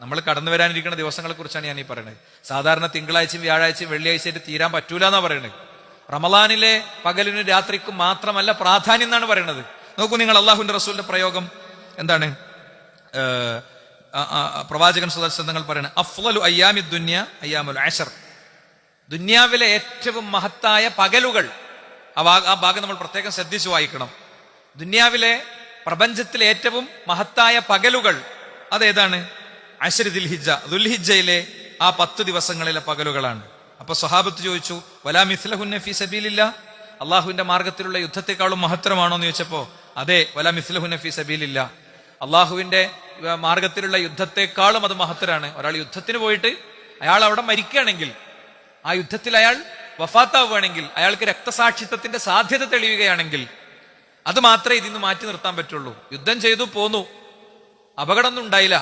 നമ്മൾ കടന്നു വരാനിരിക്കുന്ന ദിവസങ്ങളെ കുറിച്ചാണ് ഞാൻ ഈ പറയുന്നത്. സാധാരണ തിങ്കളാഴ്ചയും വ്യാഴാഴ്ചയും വെള്ളിയാഴ്ചയായിട്ട് തീരാൻ പറ്റൂല എന്നാ പറയുന്നത്. റമളാനിലെ പകലിനും രാത്രിക്കും മാത്രമല്ല പ്രാധാന്യം എന്നാണ് പറയുന്നത്. നോക്കൂ നിങ്ങൾ, അള്ളാഹുവിന്റെ റസൂലിന്റെ പ്രയോഗം എന്താണ്? പ്രവാചകൻ സുദർശനങ്ങൾ പറയുന്നത് അഫ്ളലു അയ്യാമി ദുനിയ അയ്യാമുൽ അശർ. ദുനിയാവിലെ ഏറ്റവും മഹത്തായ പകലുകൾ, ആ ഭാഗം നമ്മൾ പ്രത്യേകം ശ്രദ്ധിച്ചു വായിക്കണം. ദുനിയാവിലെ പ്രപഞ്ചത്തിലെ ഏറ്റവും മഹത്തായ പകലുകൾ അതേതാണ്? അശ്രി ദുൽഹിജ്ജ, ദുൽഹിജ്ജയിലെ ആ 10 ദിവസങ്ങളിലെ പകലുകളാണ്. അപ്പൊ സ്വഹാബത്ത് ചോദിച്ചു, വലാ മിസ്ലഹുന്ന ഫീ സബീലില്ലാ, അള്ളാഹുവിന്റെ മാർഗത്തിലുള്ള യുദ്ധത്തെക്കാളും മഹത്തരമാണോ എന്ന് ചോദിച്ചപ്പോ അതെ, വലാ മിസ്ലഹുന്ന ഫീ സബീലില്ലാ, അള്ളാഹുവിന്റെ മാർഗത്തിലുള്ള യുദ്ധത്തെക്കാളും അത് മഹത്തരാണ്. ഒരാൾ യുദ്ധത്തിന് പോയിട്ട് അയാൾ അവിടെ മരിക്കുകയാണെങ്കിൽ, ആ യുദ്ധത്തിൽ അയാൾ വഫാത്താവുകയാണെങ്കിൽ, അയാൾക്ക് രക്തസാക്ഷിത്വത്തിന്റെ സാധ്യത തെളിയുകയാണെങ്കിൽ അത് മാത്രമേ ഇതിന്ന് മാറ്റി നിർത്താൻ പറ്റുള്ളൂ. യുദ്ധം ചെയ്തു പോന്നു, അപകടമൊന്നും ഉണ്ടായില്ല,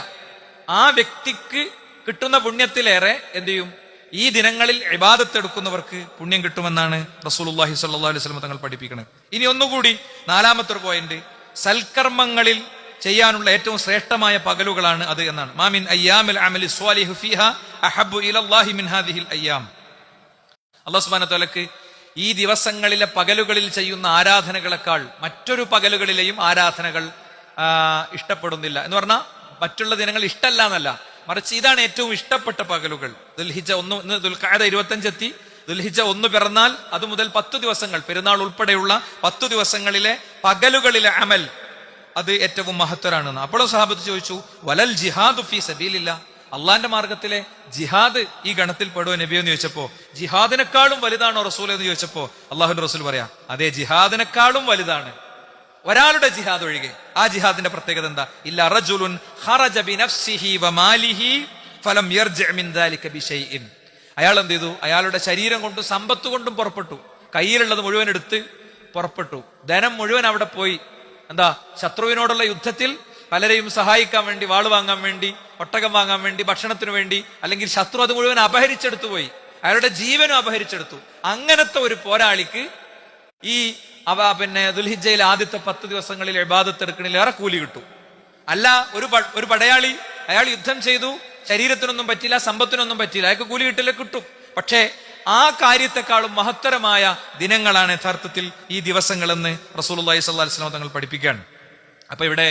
ആ വ്യക്തിക്ക് കിട്ടുന്ന പുണ്യത്തിലേറെ എന്ത് ചെയ്യും? ഈ ദിനങ്ങളിൽ ഇബാദത്ത് എടുക്കുന്നവർക്ക് പുണ്യം കിട്ടുമെന്നാണ് റസൂലുള്ളാഹി സ്വല്ലല്ലാഹു അലൈഹി വസല്ലം തങ്ങൾ പഠിപ്പിക്കുന്നത്. ഇനി ഒന്നുകൂടി 4-ാമത്തെ ഒരു പോയിന്റ്, സൽക്കർമ്മങ്ങളിൽ ചെയ്യാനുള്ള ഏറ്റവും ശ്രേഷ്ഠമായ പകലുകളാണ് അത് എന്നാണ്. മാമിൻ അയ്യാമിൽ അമലി സ്വാലിഹു ഫീഹാ അഹബ്ബു ഇലല്ലാഹി മിൻ ഹാദിഹിൽ അയ്യാം. അല്ലാഹു സുബ്ഹാനഹു വ തആലക്ക് ഈ ദിവസങ്ങളിലെ പകലുകളിൽ ചെയ്യുന്ന ആരാധനകളെക്കാൾ മറ്റൊരു പകലുകളിലെയും ആരാധനകൾ ഇഷ്ടപ്പെടുന്നില്ല എന്ന് പറഞ്ഞാൽ മറ്റുള്ള ദിനങ്ങൾ ഇഷ്ടമല്ല എന്നല്ല, മറിച്ച് ഇതാണ് ഏറ്റവും ഇഷ്ടപ്പെട്ട പകലുകൾ. ദുൽഹിജ്ജ 1, ദുൽഖഅദ 25 എത്തി, ദുൽഹിജ്ജ 1 പിറന്നാൽ അത് മുതൽ 10 ദിവസങ്ങൾ, പെരുന്നാൾ ഉൾപ്പെടെയുള്ള 10 ദിവസങ്ങളിലെ പകലുകളിലെ അമൽ അത് ഏറ്റവും മഹത്തരാണെന്ന്. അപ്പോഴും സഹാബത്ത് ചോദിച്ചു, വലൽ ജിഹാദു ഫീ സബീലില്ലാ, അള്ളാന്റെ മാർഗത്തിലെ ജിഹാദ് ഈ ഗണത്തിൽ പെടുവോ നബിയോ എന്ന് ചോദിച്ചപ്പോ, ജിഹാദിനെക്കാളും വലുതാണോ റസൂൽ എന്ന് ചോദിച്ചപ്പോ അള്ളാഹുന്റെ റസൂൽ പറയാ, അതെ, ജിഹാദിനെക്കാളും വലുതാണ്, ഒരാളുടെ ജിഹാദ് ഒഴികെ. ആ ജിഹാദിന്റെ പ്രത്യേകത എന്താ? ഇല്ല റജുലുൻ ഖറജ ബിനഫ്സിഹി വമാലിഹി ഫലം യർജി മിൻ ദാലിക ബിശൈഇൻ. അയാൾ എന്ത് ചെയ്തു? അയാളുടെ ശരീരം കൊണ്ടും സമ്പത്ത് കൊണ്ടും പുറപ്പെട്ടു, കയ്യിലുള്ളത് മുഴുവൻ എടുത്ത് പുറപ്പെട്ടു, ധനം മുഴുവൻ അവിടെ പോയി. എന്താ? ശത്രുവിനോടുള്ള യുദ്ധത്തിൽ പലരെയും സഹായിക്കാൻ വേണ്ടി, വാള് വാങ്ങാൻ വേണ്ടി, ഒട്ടകം വാങ്ങാൻ വേണ്ടി, ഭക്ഷണത്തിനു വേണ്ടി, അല്ലെങ്കിൽ ശത്രു അത് മുഴുവൻ അപഹരിച്ചെടുത്തു പോയി, അയാളുടെ ജീവനും അപഹരിച്ചെടുത്തു. അങ്ങനത്തെ ഒരു പോരാളിക്ക് ഈ ദുൽഹിജ്ജയിലെ ആദ്യത്തെ 10 ദിവസങ്ങളിൽ ഇബാദത്ത് എടുക്കണിലേറെ കൂലി കിട്ടും. അല്ല, ഒരു പടയാളി, അയാൾ യുദ്ധം ചെയ്തു, ശരീരത്തിനൊന്നും പറ്റില്ല, സമ്പത്തിനൊന്നും പറ്റില്ല, അയാൾക്ക് കൂലി കിട്ടില്ല, കിട്ടും. പക്ഷേ ആ കാര്യത്തെക്കാളും മഹത്തരമായ ദിനങ്ങളാണ് യഥാർത്ഥത്തിൽ ഈ ദിവസങ്ങളെന്ന് റസൂലുള്ളാഹി സ്വല്ലല്ലാഹു അലൈഹി വസല്ലം തങ്ങൾ പഠിപ്പിക്കുകയാണ്. അപ്പൊ ഇവിടെ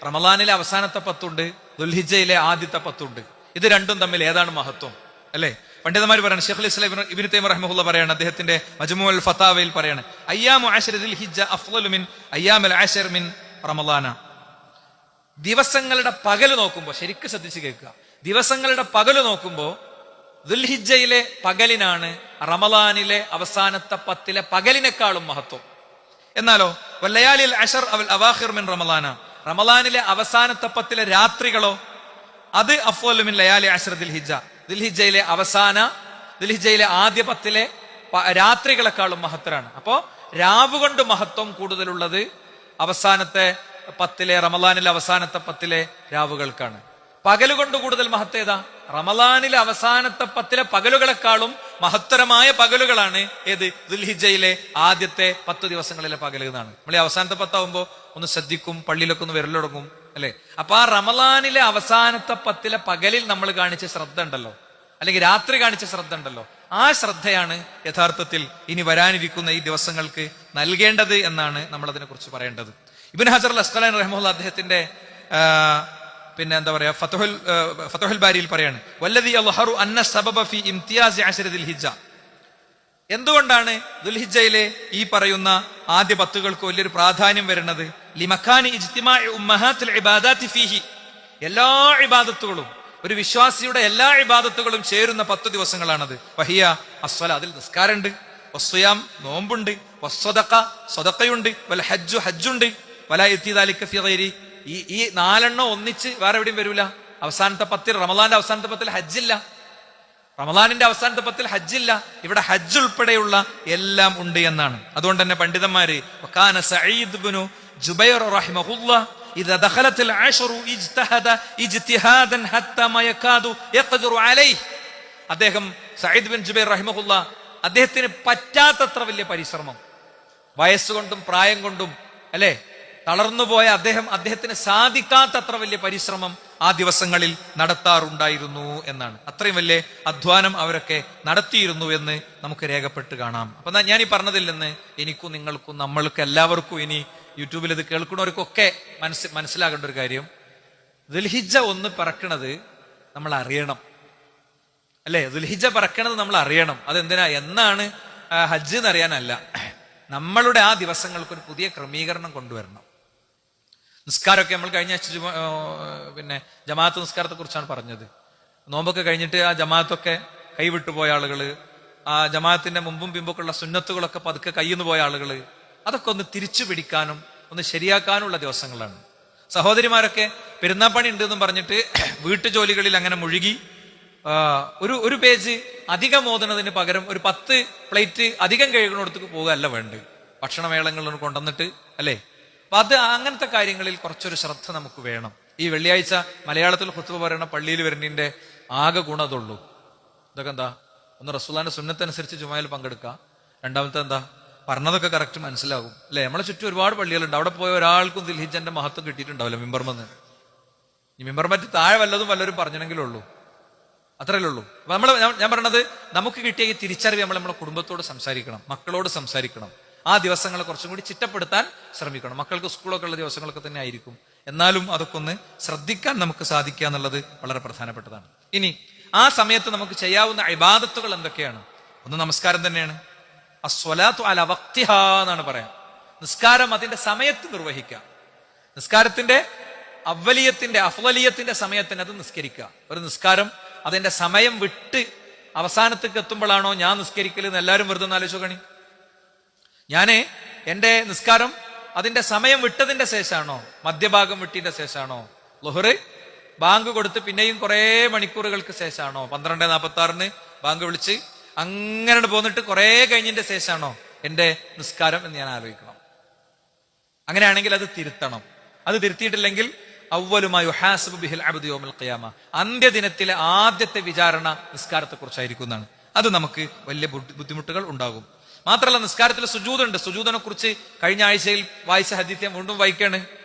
റമളാനിലെ അവസാനത്തെ 10 ഉണ്ട്, ദുൽഹിജ്ജയിലെ ആദ്യത്തെ 10 ഉണ്ട്. ഇത് രണ്ടും തമ്മിൽ ഏതാണ് മഹത്വം? അല്ലെ? പണ്ഡിതന്മാർ പറയാണ്, ശൈഖുൽ ഇസ്ലാം ഇബ്നു തൈമിയ്യ റഹിമഹുല്ലാഹ് പറയാണ്, അദ്ദേഹത്തിന്റെ മജ്മുഉൽ ഫതാവയിൽ പറയാണ്, അയ്യാമു അശ്രി ദുൽഹിജ്ജ അഫ്ളലു മിൻ അയ്യാമിൽ അശ്ർ മിൻ റമളാന. ദിവസങ്ങളുടെ പകല് നോക്കുമ്പോൾ, ശരിക്കും ശ്രദ്ധിച്ച് കേൾക്കുക, ദിവസങ്ങളുടെ പകല് നോക്കുമ്പോൾ ദുൽഹിജ്ജയിലെ പകലിനാണ് റമളാനിലെ അവസാനത്തെ 10 പകലിനേക്കാളും മഹത്വം. എന്നാലോ വല്ലയാലിൽ അശ്ർ അവൽ അവാഖിർ മിൻ റമളാന, റമളാനിലെ അവസാനത്തെ 10 രാത്രികളോ അത് അഫ്ളലു മിൻ ലയാലി അശ്ർ ദുൽഹിജ്ജ, ദുൽഹിജ്ജയിലെ ആദ്യ 10 രാത്രികളെക്കാളും മഹത്തരാണ്. അപ്പോ രാവ് കൊണ്ട് മഹത്വം കൂടുതലുള്ളത് അവസാനത്തെ 10 റമളാനിലെ അവസാനത്തെ 10 രാവുകൾക്കാണ്. പകലുകൊണ്ട് കൂടുതൽ മഹത്വം ഏതാ? റമളാനിലെ അവസാനത്തെ 10 പകലുകളെക്കാളും മഹത്തരമായ പകലുകളാണ് ഏത്? ദുൽഹിജ്ജയിലെ ആദ്യത്തെ 10 ദിവസങ്ങളിലെ പകല് എന്നാണ്. നമ്മൾ ഈ അവസാനത്തെ 10 ആവുമ്പോ ഒന്ന് ശ്രദ്ധിക്കും, പള്ളിയിലൊക്കെ ഒന്ന് വിരലൊടങ്ങും, അല്ലെ? അപ്പൊ ആ റമളാനിലെ അവസാനത്തെ 10 പകലിൽ നമ്മൾ കാണിച്ച ശ്രദ്ധ ഉണ്ടല്ലോ, അല്ലെങ്കിൽ രാത്രി കാണിച്ച ശ്രദ്ധ ഉണ്ടല്ലോ, ആ ശ്രദ്ധയാണ് യഥാർത്ഥത്തിൽ ഇനി വരാനിരിക്കുന്ന ഈ ദിവസങ്ങൾക്ക് നൽകേണ്ടത് എന്നാണ് നമ്മൾ അതിനെ കുറിച്ച് പറയേണ്ടത്. ഇബ്നു ഹജർ അൽ അസ്ഖലാനി റഹിമഹുല്ലാഹ് അദ്ദേഹത്തിന്റെ എന്താ പറയാ ഫത്ഹുൽ ബാരിയിൽ പറയാണ്, വല്ലദി യൽഹറു അന്ന സബബ ഫി ഇംതിയാസ് അശ്രി ദുൽഹിജ്ജ. എന്തുകൊണ്ടാണ് ദുൽഹിജ്ജയിലെ ഈ പറയുന്ന ആദ്യ 10കൾക്ക് വലിയൊരു പ്രാധാന്യം വരുന്നത്? ലിമക്കാനി ഇജ്തിമാഇ ഉമ്മഹാത്തുൽ ഇബാദാത്തി ഫീഹി, എല്ലാ ഇബാദത്തുകളും, ഒരു വിശ്വാസിയുടെ എല്ലാ ഇബാദത്തുകളും ചേരുന്ന 10 ദിവസങ്ങളാണത്. വഹിയ അസ്സല, അതിൽ നിസ്കാരമുണ്ട്, വസ്സിയാം നോമ്പുണ്ട്, വസ്സദഖ സദഖയുണ്ട്, വൽ ഹജ്ജു ഹജ്ജുണ്ട്, വലാ യതിദാലിക ഫീ ഗൈരി, ഈ 4 ഒന്നിച്ച് വേറെ എവിടെയും വരൂല. അവസാനത്തെ 10 റമളാന്റെ അവസാനത്തെ 10 ഹജ്ജില്ല, റമളാനിന്റെ അവസാനത്തെ 10 ഹജ്ജില്ല, ഇവിടെ ഹജ്ജ് ഉൾപ്പെടെയുള്ള എല്ലാം ഉണ്ട് എന്നാണ്. അതുകൊണ്ട് തന്നെ പണ്ഡിതന്മാര് വകാന സഈദ് ഇബ്നു ജുബൈർ റഹിമഹുല്ലാഹ് ഇദാ ദഖലത്തിൽ അശ്റു ഇജ്തഹദ ഇജ്തിഹാദൻ ഹത്താ മാ യകാദു യഖ്ദിറു അലൈഹി. അദ്ദേഹം സഈദ് ബിൻ ജുബൈർ റഹിമഹുല്ലാഹ് അദ്ദേഹത്തിന് പറ്റാത്തത്ര വലിയ പരിശ്രമം, വയസ്സുകൊണ്ടും പ്രായം കൊണ്ടും, അല്ലെ, തളർന്നുപോയ അദ്ദേഹത്തിന് സാധിക്കാത്തത്ര വലിയ പരിശ്രമം ആ ദിവസങ്ങളിൽ നടത്താറുണ്ടായിരുന്നു എന്നാണ്. അത്രയും വലിയ അധ്വാനം അവരൊക്കെ നടത്തിയിരുന്നു എന്ന് നമുക്ക് രേഖപ്പെട്ട് കാണാം. അപ്പൊ ഞാൻ ഈ പറഞ്ഞതിൽ നിന്ന് എനിക്കും നിങ്ങൾക്കും നമ്മൾക്ക് എല്ലാവർക്കും ഇനി യൂട്യൂബിൽ ഇത് കേൾക്കുന്നവർക്കൊക്കെ മനസ്സിലാകേണ്ട ഒരു കാര്യം, ദുൽഹിജ്ജ ഒന്ന് പറക്കണത് നമ്മൾ അറിയണം, അല്ലെ? ദുൽഹിജ്ജ പറക്കണത് നമ്മൾ അറിയണം. അതെന്തിനാ, എന്നാണ് ഹജ്ജ് എന്നറിയാനല്ല. നമ്മളുടെ ആ ദിവസങ്ങൾക്ക് ഒരു പുതിയ ക്രമീകരണം കൊണ്ടുവരണം. നിസ്കാരമൊക്കെ നമ്മൾ കഴിഞ്ഞ പിന്നെ ജമാഅത്ത് നിസ്കാരത്തെ കുറിച്ചാണ് പറഞ്ഞത്. നോമ്പൊക്കെ കഴിഞ്ഞിട്ട് ആ ജമാഅത്തൊക്കെ കൈവിട്ടുപോയ ആളുകള്, ആ ജമാഅത്തിന്റെ മുമ്പും പിമ്പൊക്കെ ഉള്ള സുന്നത്തുകളൊക്കെ പതുക്കെ കയ്യിന്ന് പോയ ആളുകള്, അതൊക്കെ ഒന്ന് തിരിച്ചു പിടിക്കാനും ഒന്ന് ശരിയാക്കാനുള്ള ദിവസങ്ങളാണ്. സഹോദരിമാരൊക്കെ പെരുന്നാപ്പണി ഉണ്ട് എന്നും പറഞ്ഞിട്ട് വീട്ടുജോലികളിൽ അങ്ങനെ മുഴുകി ഒരു പേജ് അധികം ഓതുന്നതിന് പകരം ഒരു 10 പ്ലേറ്റ് അധികം കഴുകുന്നിടത്തേക്ക് പോകുകയല്ല വേണ്ടത്. ഭക്ഷണമേളങ്ങളിൽ കൊണ്ടുവന്നിട്ട്, അല്ലേ? അപ്പൊ അങ്ങനത്തെ കാര്യങ്ങളിൽ കുറച്ചൊരു ശ്രദ്ധ നമുക്ക് വേണം. ഈ വെള്ളിയാഴ്ച മലയാളത്തിൽ ഖുത്ബ പറയുന്ന പള്ളിയിൽ വരുന്നതിന്റെ ആകെ ഗുണതുള്ളൂ. ഇതൊക്കെ എന്താ, ഒന്ന് റസൂലുള്ളാഹിന്റെ സുന്നത്തനുസരിച്ച് ജുമയിൽ പങ്കെടുക്കുക, രണ്ടാമത്തെ എന്താ, പറഞ്ഞതൊക്കെ കറക്റ്റ് മനസ്സിലാകും, അല്ലെ? നമ്മളെ ചുറ്റും ഒരുപാട് പള്ളികളുണ്ട്, അവിടെ പോയ ഒരാൾക്കും ദുൽഹിജ്ജന്റെ മഹത്വം കിട്ടിയിട്ടുണ്ടാവില്ല മിമ്പർമെന്ന്. ഈ മിമ്പർ മറ്റ് താഴെ വല്ലവരും പറഞ്ഞെങ്കിലുള്ളൂ, അത്രയല്ലേ ഉള്ളൂ. അപ്പൊ ഞാൻ പറഞ്ഞത്, നമുക്ക് കിട്ടിയ ഈ തിരിച്ചറിവ് നമ്മളെ കുടുംബത്തോട് സംസാരിക്കണം, മക്കളോട് സംസാരിക്കണം. ആ ദിവസങ്ങളെ കുറച്ചും കൂടി ചിട്ടപ്പെടുത്താൻ ശ്രമിക്കണം. മക്കൾക്ക് സ്കൂളൊക്കെ ഉള്ള ദിവസങ്ങളൊക്കെ തന്നെ ആയിരിക്കും, എന്നാലും അതൊക്കെ ഒന്ന് ശ്രദ്ധിക്കാൻ നമുക്ക് സാധിക്കുക എന്നുള്ളത് വളരെ പ്രധാനപ്പെട്ടതാണ്. ഇനി ആ സമയത്ത് നമുക്ക് ചെയ്യാവുന്ന ഇബാദത്തുകൾ എന്തൊക്കെയാണ്? ഒന്ന് നമസ്കാരം തന്നെയാണ്. അസ്വലാത്തു അലാ വഖ്തിഹാ എന്നാണ് പറയാം. നിസ്കാരം അതിന്റെ സമയത്ത് നിർവഹിക്കുക. നിസ്കാരത്തിന്റെ അഫ്ളലിയത്തിന്റെ സമയത്തിന് അത് നിസ്കരിക്കുക. ഒരു നിസ്കാരം അതിന്റെ സമയം വിട്ട് അവസാനത്തേക്ക് എത്തുമ്പോഴാണോ ഞാൻ നിസ്കരിക്കൽ എന്ന് എല്ലാവരും വെറുതെ ആലോചിച്ചോക്കണി. ഞാന് എന്റെ നിസ്കാരം അതിന്റെ സമയം വിട്ടതിന്റെ ശേഷമാണോ, മധ്യഭാഗം വിട്ടതിന്റെ ശേഷമാണോ, ളുഹ്റ് ബാങ്ക് കൊടുത്ത് പിന്നെയും കുറെ മണിക്കൂറുകൾക്ക് ശേഷമാണോ, 12:46 ബാങ്ക് വിളിച്ച് അങ്ങനെ പോന്നിട്ട് കുറെ കഴിഞ്ഞതിന്റെ ശേഷമാണോ എന്റെ നിസ്കാരം എന്ന് ഞാൻ ആലോചിക്കണം. അങ്ങനെയാണെങ്കിൽ അത് തിരുത്തണം. അത് തിരുത്തിയിട്ടില്ലെങ്കിൽ അവ്വലുമായി യുഹാസബു ബിഹിൽ അബ്ദു യൗമൽ ഖിയാമ, അന്ത്യദിനത്തിലെ ആദ്യത്തെ വിചാരണ നിസ്കാരത്തെ കുറിച്ചായിരിക്കുന്നതാണ്. അത് നമുക്ക് വലിയ ബുദ്ധിമുട്ടുകൾ ഉണ്ടാകും. മാത്രമല്ല, നിസ്കാരത്തിൽ സുജൂദുണ്ട്. സുജൂദിനെ കുറിച്ച് കഴിഞ്ഞ ആഴ്ചയിൽ വായിച്ച ഹദീസ് വീണ്ടും വായിക്കാണ്.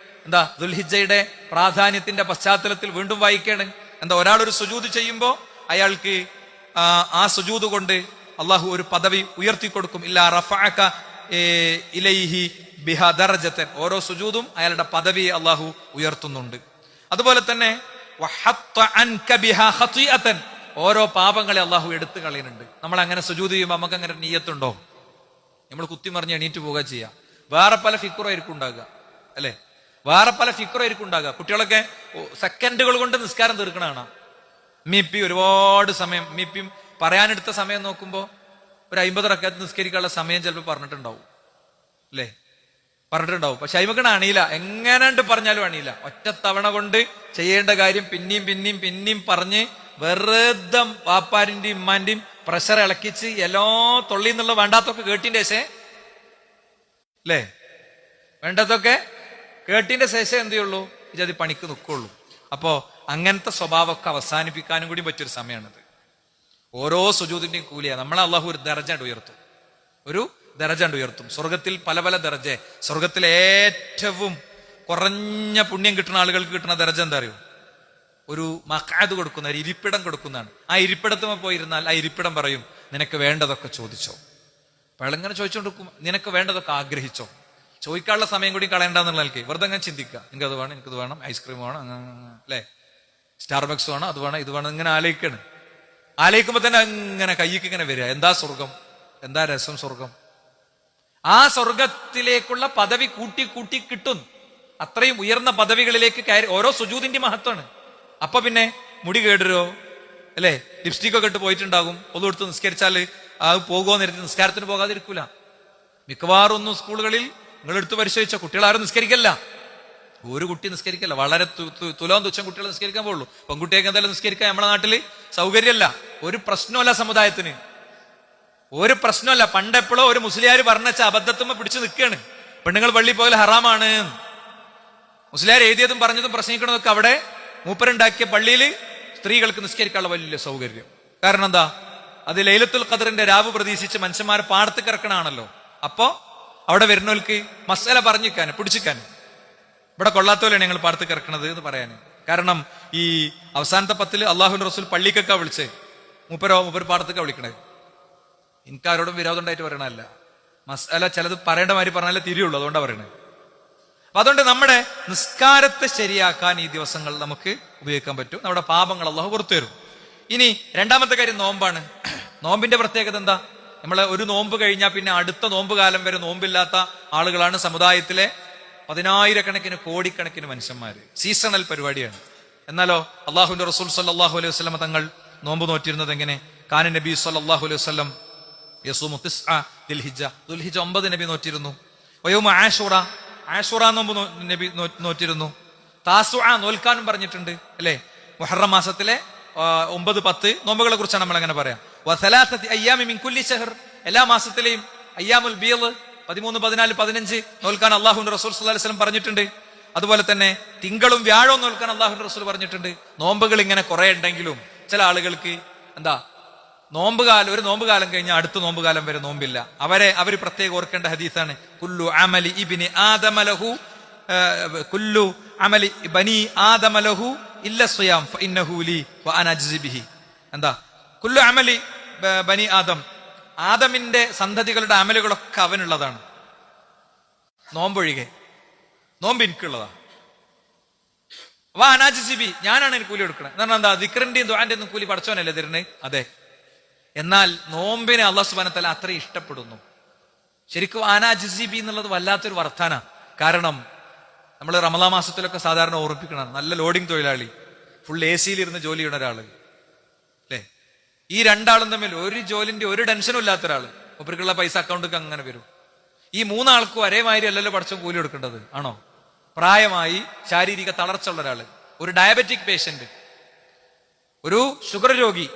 എന്താ, ദുൽഹിജ്ജയുടെ പ്രാധാന്യത്തിന്റെ പശ്ചാത്തലത്തിൽ വീണ്ടും വായിക്കാണ്. എന്താ, ഒരാൾ ഒരു സുജൂദ് ചെയ്യുമ്പോൾ അയാൾക്ക് ആ സുജൂദ് കൊണ്ട് അള്ളാഹു ഒരു പദവി ഉയർത്തിക്കൊടുക്കും. ഇല്ലാ റഫഅക ഇലൈഹി ബിഹാ ദറജതൻ, ഓരോ സുജൂദും അയാളുടെ പദവിയെ അള്ളാഹു ഉയർത്തുന്നുണ്ട്. അതുപോലെ തന്നെ വഹത്ത അൻക ബിഹാ ഖതിഅതൻ, ഓരോ പാപങ്ങളെ അള്ളാഹു എടുത്തു കളയുന്നുണ്ട്. നമ്മൾ അങ്ങനെ സുജൂദ് ചെയ്യുമ്പോൾ നമുക്ക് അങ്ങനെ നിയ്യത്തുണ്ടോ? നമ്മൾ കുത്തിമറിഞ്ഞ് എണീറ്റ് പോവുക ചെയ്യാം. വേറെ പല ഫിക്റായിരിക്കും ഉണ്ടാകുക, അല്ലെ? വേറെ പല ഫിക്റായിരിക്കും ഉണ്ടാകുക. കുട്ടികളൊക്കെ സെക്കൻഡുകൾ കൊണ്ട് നിസ്കാരം തീർക്കണതാണ്. മീപ്പി ഒരുപാട് സമയം, മീപ്പിയും പറയാനെടുത്ത സമയം നോക്കുമ്പോൾ ഒരു 50 റക്അത്ത് നിസ്കരിക്കാനുള്ള സമയം ചിലപ്പോൾ പറഞ്ഞിട്ടുണ്ടാവും, അല്ലേ? പറഞ്ഞിട്ടുണ്ടാവും. പക്ഷെ അയിമക്കണ അണിയില്ല, എങ്ങനെയുണ്ട് പറഞ്ഞാലും അണിയില്ല. ഒറ്റത്തവണ കൊണ്ട് ചെയ്യേണ്ട കാര്യം പിന്നെയും പറഞ്ഞ് വെറുതെ പാപ്പാരിന്റെയും ഉമ്മാന്റെയും പ്രഷർ ഇളക്കിച്ച് എല്ലാ തൊള്ളിയിൽ നിന്നുള്ള വേണ്ടാത്തൊക്കെ കേട്ടിന്റെ ശേഷം, അല്ലേ? വേണ്ടതൊക്കെ കേട്ടിന്റെ ശേഷം എന്ത് ചെയ്യുള്ളൂ, ഇജാതി പണിക്ക് നിൽക്കുള്ളൂ. അപ്പോ അങ്ങനത്തെ സ്വഭാവമൊക്കെ അവസാനിപ്പിക്കാനും കൂടി പറ്റിയൊരു സമയമാണിത്. ഓരോ സുജൂദിന്റെയും കൂലിയാണ്. നമ്മളെ അള്ളാഹു ഒരു ദർജ ഉയർത്തും. സ്വർഗത്തിൽ പല പല ദർജ. സ്വർഗത്തിലെ ഏറ്റവും കുറഞ്ഞ പുണ്യം കിട്ടുന്ന ആളുകൾക്ക് കിട്ടുന്ന ദർജ എന്താ അറിയോ? ഒരു മഖഅദ് കൊടുക്കുന്ന, ഒരു ഇരിപ്പിടം കൊടുക്കുന്നതാണ്. ആ ഇരിപ്പിടത്തുമ പോയിരുന്നാൽ ആ ഇരിപ്പിടം പറയും, നിനക്ക് വേണ്ടതൊക്കെ ചോദിച്ചോ. അയാളിങ്ങനെ ചോദിച്ചോണ്ടിരിക്കും, നിനക്ക് വേണ്ടതൊക്കെ ആഗ്രഹിച്ചോ. ചോദിക്കാനുള്ള സമയം കൂടി കളയണ്ടെന്നുള്ള നിലയ്ക്ക് വെറുതെ അങ്ങനെ ചിന്തിക്കുക. എനിക്കത് വേണം, എനിക്കത് വേണം, ഐസ്ക്രീം വേണം, അല്ലേ, സ്റ്റാർബക്സ് വേണം, അത് വേണം, ഇത് വേണം, ഇങ്ങനെ ആലോചിക്കുമ്പോ തന്നെ അങ്ങനെ കയ്യ്ക്ക് ഇങ്ങനെ വരിക. എന്താ സ്വർഗം, എന്താ രസം സ്വർഗം. ആ സ്വർഗത്തിലേക്കുള്ള പദവി കൂട്ടി കിട്ടും. അത്രയും ഉയർന്ന പദവികളിലേക്ക് കയറി. ഓരോ സുജൂദിന്റെ മഹത്വമാണ്. അപ്പൊ പിന്നെ മുടി കേടരോ, അല്ലെ, ലിപ്സ്റ്റിക് ഒക്കെ ഇട്ട് പോയിട്ടുണ്ടാകും. ഒന്നെടുത്ത് നിസ്കരിച്ചാല് അത് പോകുമോ നേരത്തെ നിസ്കാരത്തിന് പോകാതിരിക്കൂല. മിക്കവാറും ഒന്നും സ്കൂളുകളിൽ നിങ്ങളെടുത്ത് പരിശോധിച്ച കുട്ടികളാരും നിസ്കരിക്കല്ല. ഒരു കുട്ടി നിസ്കരിക്കല്ല. വളരെ തുലവും തുച്ഛം കുട്ടികൾ നിസ്കരിക്കാൻ പോകുള്ളൂ. പെൺകുട്ടിയൊക്കെ എന്തായാലും നിസ്കരിക്കാൻ നമ്മുടെ നാട്ടില് സൗകര്യമല്ല. ഒരു പ്രശ്നമല്ല സമുദായത്തിന്, ഒരു പ്രശ്നമല്ല. പണ്ടെപ്പോഴോ ഒരു മുസ്ലിയാർ പറഞ്ഞ അബദ്ധത്തുമ്പോ പിടിച്ചു നിൽക്കുകയാണ്. പെണ്ണുങ്ങൾ പള്ളി പോയാൽ ഹറാമാണ്. മുസ്ലിയാർ എഴുതിയതും പറഞ്ഞതും പ്രസംഗിക്കണതൊക്കെ അവിടെ മൂപ്പരുണ്ടാക്കിയ പള്ളിയിൽ സ്ത്രീകൾക്ക് നിസ്കരിക്കാനുള്ള വലിയ സൗകര്യം. കാരണം എന്താ, അത് ലൈലത്തുൽ ഖദറിന്റെ രാവ് പ്രതീക്ഷിച്ച് മനുഷ്യന്മാർ പാടത്ത് കിറക്കണാണല്ലോ. അപ്പോ അവിടെ വരുന്നവർക്ക് മസല പറഞ്ഞിക്കാൻ പിടിച്ചിക്കാൻ ഇവിടെ കൊള്ളാത്തോലെയാണ് ഞങ്ങൾ പാടത്ത് കിടക്കണത് എന്ന് പറയാൻ. കാരണം ഈ അവസാനത്തെ 10 അള്ളാഹുവിന്റെ റസൂൽ പള്ളിക്കൊക്കെ വിളിച്ച് മൂപ്പര് പാടത്തൊക്കെ വിളിക്കണേ. എനിക്കാരോടും വിരോധം ഉണ്ടായിട്ട് പറയണല്ല, മസാല ചിലത് പറയേണ്ട മാതിരി പറഞ്ഞാലേ തിരിയുള്ളൂ, അതുകൊണ്ടാണ് പറയണത്. അപ്പൊ അതുകൊണ്ട് നമ്മുടെ നിസ്കാരത്തെ ശരിയാക്കാൻ ഈ ദിവസങ്ങൾ നമുക്ക് ഉപയോഗിക്കാൻ പറ്റും. നമ്മുടെ പാപങ്ങൾ അള്ളാഹു പുറത്തു വരും. ഇനി രണ്ടാമത്തെ കാര്യം നോമ്പാണ്. നോമ്പിന്റെ പ്രത്യേകത എന്താ? നമ്മളെ ഒരു നോമ്പ് കഴിഞ്ഞാൽ പിന്നെ അടുത്ത നോമ്പ് കാലം വരെ നോമ്പില്ലാത്ത ആളുകളാണ് സമുദായത്തിലെ 10,000-കണക്കിന് കോടിക്കണക്കിന് മനുഷ്യന്മാര്. സീസണൽ പരിപാടിയാണ്. എന്നാലോ അള്ളാഹുവിന്റെ റസൂൽ സല്ലല്ലാഹു അലൈഹി വസല്ലം തങ്ങൾ നോമ്പ് നോറ്റിരുന്നത് എങ്ങനെ? കാന നബി സല്ലല്ലാഹു അലൈഹി വസല്ലം യസൂമു 9 ദുൽഹിജ്ജ 9 നബി നോറ്റിരുന്നു. വയൗമ ആശൂറ നോമ്പ് നബി നോറ്റിരുന്നു. താസുഅ നോൽക്കാനും പറഞ്ഞിട്ടുണ്ട് അല്ലെ? മുഹറം മാസത്തിലെ 9, 10 നോമ്പുകളെ കുറിച്ചാണ് നമ്മൾ അങ്ങനെ പറയാം. വസലാസത്തി അയ്യാമി മിൻ കുല്ലി ശഹർ, എല്ലാ മാസത്തിലെയും അയ്യാമുൽ ബീദ് 13, 14, 15 നോൽക്കാൻ അള്ളാഹുവിന്റെ റസൂൽ സല്ലല്ലാഹു അലൈഹി വസല്ലം പറഞ്ഞിട്ടുണ്ട്. അതുപോലെ തന്നെ തിങ്കളും വ്യാഴവും നോൽക്കാൻ അള്ളാഹുവിന്റെ റസൂൽ പറഞ്ഞിട്ടുണ്ട്. നോമ്പുകൾ ഇങ്ങനെ കുറെ ഉണ്ടെങ്കിലും ചില ആളുകൾക്ക് എന്താ ഒരു നോമ്പ് കാലം കഴിഞ്ഞാൽ അടുത്ത നോമ്പ് കാലം വരെ നോമ്പില്ല. അവർ പ്രത്യേകം ഓർക്കേണ്ട ഹദീസാണ് കുല്ലു അമലി ഇബ്നി ആദമ ലഹു കുല്ലു അമലി ബനി ആദമ ലഹു ഇല്ല സിയാം ഫഇന്നഹു ലി വഅന അജ്സി ബിഹി. എന്താ? കുല്ലു അമലി ബനി ആദമിന്റെ സന്തതികളുടെ അമലുകളൊക്കെ അവനുള്ളതാണ്, നോമ്പൊഴികെ. നോമ്പ് എനിക്കുള്ളതാണ്. വഅന അജ്സി ബിഹി, ഞാനാണ് എനിക്ക് കൂലി കൊടുക്കുന്നത്. എന്ന് പറഞ്ഞാൽ എന്താ? ദിക്റിന്റെയും ദുആന്റെയും ഒന്നും കൂലി പടച്ചവനല്ലേ തരുന്നേ? അതെ. എന്നാൽ നോമ്പിനെ അല്ലാഹു സുബ്ഹാനഹു വ തആല അത്ര ഇഷ്ടപ്പെടുന്നു. ശരിക്കും ആന അജ്സി ബി എന്നുള്ളത് വല്ലാത്തൊരു വർത്താന. കാരണം നമ്മൾ റമളാൻ മാസത്തിലൊക്കെ സാധാരണ ഓർമ്മിപ്പിക്കണം, നല്ല ലോഡിംഗ് തൊഴിലാളി, ഫുൾ AC ഇരുന്ന് ജോലി ചെയ്യുന്ന ഒരാള് അല്ലേ? ഈ രണ്ടാളും തമ്മിൽ ഒരു ജോലിന്റെ ഒരു ടെൻഷനും ഇല്ലാത്ത ഒരാള്, മൂപ്പർക്കുള്ള പൈസ അക്കൗണ്ടിലേക്ക് അങ്ങനെ വരും. ഈ 3 ആൾക്കും ഒരേമാതിരി അല്ലല്ലോ പഠിച്ചും കൂലി കൊടുക്കേണ്ടത്, ആണോ? പ്രായമായി ശാരീരിക തളർച്ച ഉള്ള ഒരാള്, ഒരു ഡയബറ്റിക് പേഷ്യന്റ്, ഒരു ഷുഗർ രോഗി,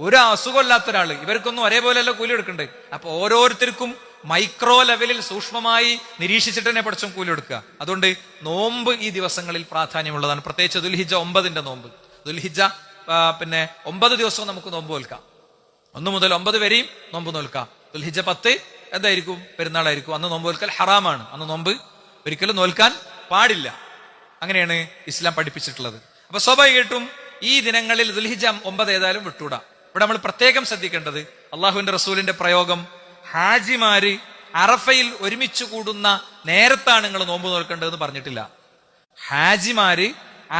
ഒരു അസുഖമില്ലാത്ത ഒരാള്, ഇവർക്കൊന്നും ഒരേപോലെയല്ല കൂലി കൊടുക്കണ്ടേ. അപ്പൊ ഓരോരുത്തർക്കും മൈക്രോ ലെവലിൽ സൂക്ഷ്മമായി നിരീക്ഷിച്ചിട്ട് തന്നെ പഠിച്ചും കൂലി കൊടുക്കുക. അതുകൊണ്ട് നോമ്പ് ഈ ദിവസങ്ങളിൽ പ്രാധാന്യമുള്ളതാണ്. പ്രത്യേകിച്ച് ദുൽഹിജ്ജ 9ന്റെ നോമ്പ്. ദുൽഹിജ്ജ 9 ദിവസവും നമുക്ക് നോമ്പ് നോൽക്കാം. 1 മുതൽ 9 വരെയും നോമ്പ് നോൽക്കാം. ദുൽഹിജ്ജ 10 എന്തായിരിക്കും? പെരുന്നാളായിരിക്കും. അന്ന് നോമ്പ് നോൽക്കൽ ഹറാമാണ്. അന്ന് നോമ്പ് ഒരിക്കലും നോൽക്കാൻ പാടില്ല. അങ്ങനെയാണ് ഇസ്ലാം പഠിപ്പിച്ചിട്ടുള്ളത്. അപ്പൊ സ്വാഭാവികമായിട്ടും ഈ ദിനങ്ങളിൽ ദുൽഹിജ്ജ 9 ഏതായാലും വിട്ടൂടാ. ഇവിടെ നമ്മൾ പ്രത്യേകം ശ്രദ്ധിക്കേണ്ടത് അള്ളാഹുവിന്റെ റസൂലിന്റെ പ്രയോഗം ഹാജിമാര് അറഫയിൽ ഒരുമിച്ച് കൂടുന്ന നേരത്താണ് നിങ്ങൾ നോമ്പ് നോൽക്കേണ്ടതെന്ന് പറഞ്ഞിട്ടില്ല. ഹാജിമാര്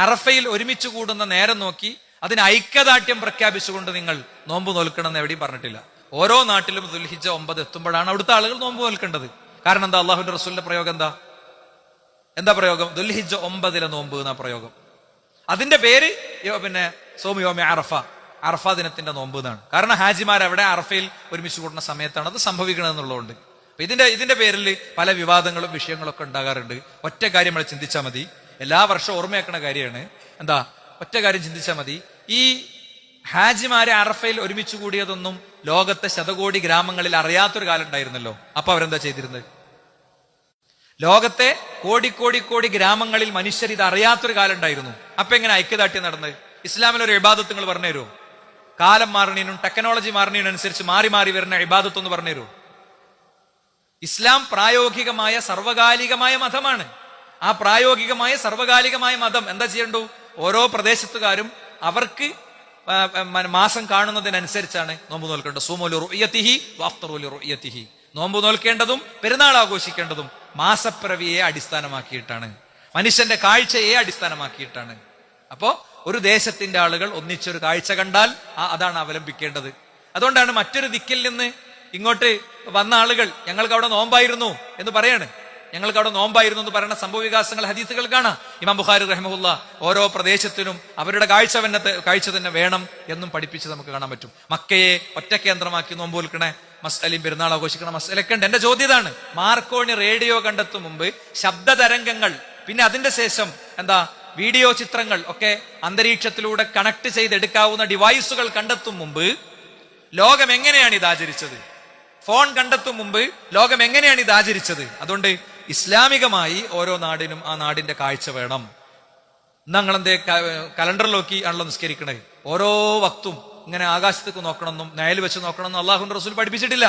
അറഫയിൽ ഒരുമിച്ച് കൂടുന്ന നേരം നോക്കി അതിന് ഐക്യദാർഢ്യം പ്രഖ്യാപിച്ചുകൊണ്ട് നിങ്ങൾ നോമ്പ് നോൽക്കണമെന്ന് എവിടെയും പറഞ്ഞിട്ടില്ല. ഓരോ നാട്ടിലും ദുൽഹിജ്ജ 9 എത്തുമ്പോഴാണ് അവിടുത്തെ ആളുകൾ നോമ്പ് നോൽക്കേണ്ടത്. കാരണം എന്താ? അള്ളാഹുവിന്റെ റസൂലിന്റെ പ്രയോഗം എന്താ പ്രയോഗം? ദുൽഹിജ്ജ 9 നോമ്പ് എന്ന പ്രയോഗം. അതിന്റെ പേര് സോമയോമ അറഫ ദിനത്തിന്റെ നോമ്പ് എന്നാണ്. കാരണം ഹാജിമാർ അവിടെ അറഫയിൽ ഒരുമിച്ച് കൂടുന്ന സമയത്താണ് അത് സംഭവിക്കണമെന്നുള്ളതുകൊണ്ട്. അപ്പൊ ഇതിന്റെ പേരിൽ പല വിവാദങ്ങളും വിഷയങ്ങളൊക്കെ ഉണ്ടാകാറുണ്ട്. ഒറ്റ കാര്യം നമ്മൾ ചിന്തിച്ചാൽ മതി, എല്ലാ വർഷവും ഓർമ്മയാക്കുന്ന കാര്യമാണ്. എന്താ? ഒറ്റ കാര്യം ചിന്തിച്ചാൽ മതി. ഈ ഹാജിമാരെ അറഫയിൽ ഒരുമിച്ച് കൂടിയതൊന്നും ലോകത്തെ ശതകോടി ഗ്രാമങ്ങളിൽ അറിയാത്തൊരു കാലം ഉണ്ടായിരുന്നല്ലോ. അപ്പൊ അവരെന്താ ചെയ്തിരുന്നത്? ലോകത്തെ കോടി ഗ്രാമങ്ങളിൽ മനുഷ്യർ ഇത് അറിയാത്തൊരു കാലം ഉണ്ടായിരുന്നു. അപ്പൊ എങ്ങനെ ഐക്യദാർഢ്യം നടന്നത്? ഇസ്ലാമിലൊരു ഇബാദത്ത് നിങ്ങൾ പറഞ്ഞു തരുമോ? കാലം മാറുന്നതിനും ടെക്നോളജി മാറുന്നതിനനുസരിച്ച് മാറി വരുന്ന ഇബാദത്ത് ഒന്ന് പറഞ്ഞു തരുമോ? ഇസ്ലാം പ്രായോഗികമായ സർവകാലികമായ മതമാണ്. ആ പ്രായോഗികമായ സർവകാലികമായ മതം എന്താ ചെയ്യണ്ടു? ഓരോ പ്രദേശത്തുകാരും അവർക്ക് മാസം കാണുന്നതിനനുസരിച്ചാണ് നോമ്പ് നോൽക്കേണ്ടത്. സൂമുലി റുഅ്യതിഹി വഅഫ്തറു റുഅ്യതിഹി. നോമ്പ് നോൽക്കേണ്ടതും പെരുന്നാൾ ആഘോഷിക്കേണ്ടതും മാസപ്പിറവിയെ അടിസ്ഥാനമാക്കിയിട്ടാണ്, മനുഷ്യന്റെ കാഴ്ചയെ അടിസ്ഥാനമാക്കിയിട്ടാണ്. അപ്പോ ഒരു ദേശത്തിന്റെ ആളുകൾ ഒന്നിച്ചൊരു കാഴ്ച കണ്ടാൽ അതാണ് അവലംബിക്കേണ്ടത്. അതുകൊണ്ടാണ് മറ്റൊരു ദിക്കിൽ നിന്ന് ഇങ്ങോട്ട് വന്ന ആളുകൾ ഞങ്ങൾക്ക് അവിടെ നോമ്പായിരുന്നു എന്ന് പറയാണ്. ഞങ്ങൾക്ക് അവിടെ നോമ്പായിരുന്നു എന്ന് പറയുന്ന സംഭവ വികാസങ്ങൾ ഹദീസുകൾ കാണാം. ഇമാം ബുഖാരി റഹിമഹുല്ല ഓരോ പ്രദേശത്തിനും അവരുടെ കാഴ്ച തന്നെ വേണം എന്നും പഠിപ്പിച്ച് നമുക്ക് കാണാൻ പറ്റും. മക്കയെ ഒറ്റ കേന്ദ്രമാക്കി നോമ്പ് നോൽക്കണേ, മസ്അലയും പെരുന്നാൾ ആഘോഷിക്കണം, മസ്അലൊക്കെ ഉണ്ട്. എന്റെ ചോദ്യം ഇതാണ്: മാർക്കോണി റേഡിയോ കണ്ടെത്തും മുമ്പ് ശബ്ദ തരംഗങ്ങൾ, പിന്നെ അതിന്റെ ശേഷം വീഡിയോ ചിത്രങ്ങൾ ഒക്കെ അന്തരീക്ഷത്തിലൂടെ കണക്ട് ചെയ്തെടുക്കാവുന്ന ഡിവൈസുകൾ കണ്ടെത്തും മുമ്പ് ലോകം എങ്ങനെയാണ് ഇത് ആചരിച്ചത്? ഫോൺ കണ്ടെത്തും മുമ്പ് ലോകം എങ്ങനെയാണ് ഇത് ആചരിച്ചത്? അതുകൊണ്ട് ഇസ്ലാമികമായി ഓരോ നാടിനും ആ നാടിന്റെ കാഴ്ച വേണം. ഞങ്ങളെന്തേ കലണ്ടർ നോക്കി ആണല്ലോ നിസ്കരിക്കണേ? ഓരോ വക്തും ഇങ്ങനെ ആകാശത്തേക്ക് നോക്കണമെന്നും നയൽ വെച്ച് നോക്കണമെന്നും അള്ളാഹുവിന്റെ റസൂൽ പഠിപ്പിച്ചിട്ടില്ല.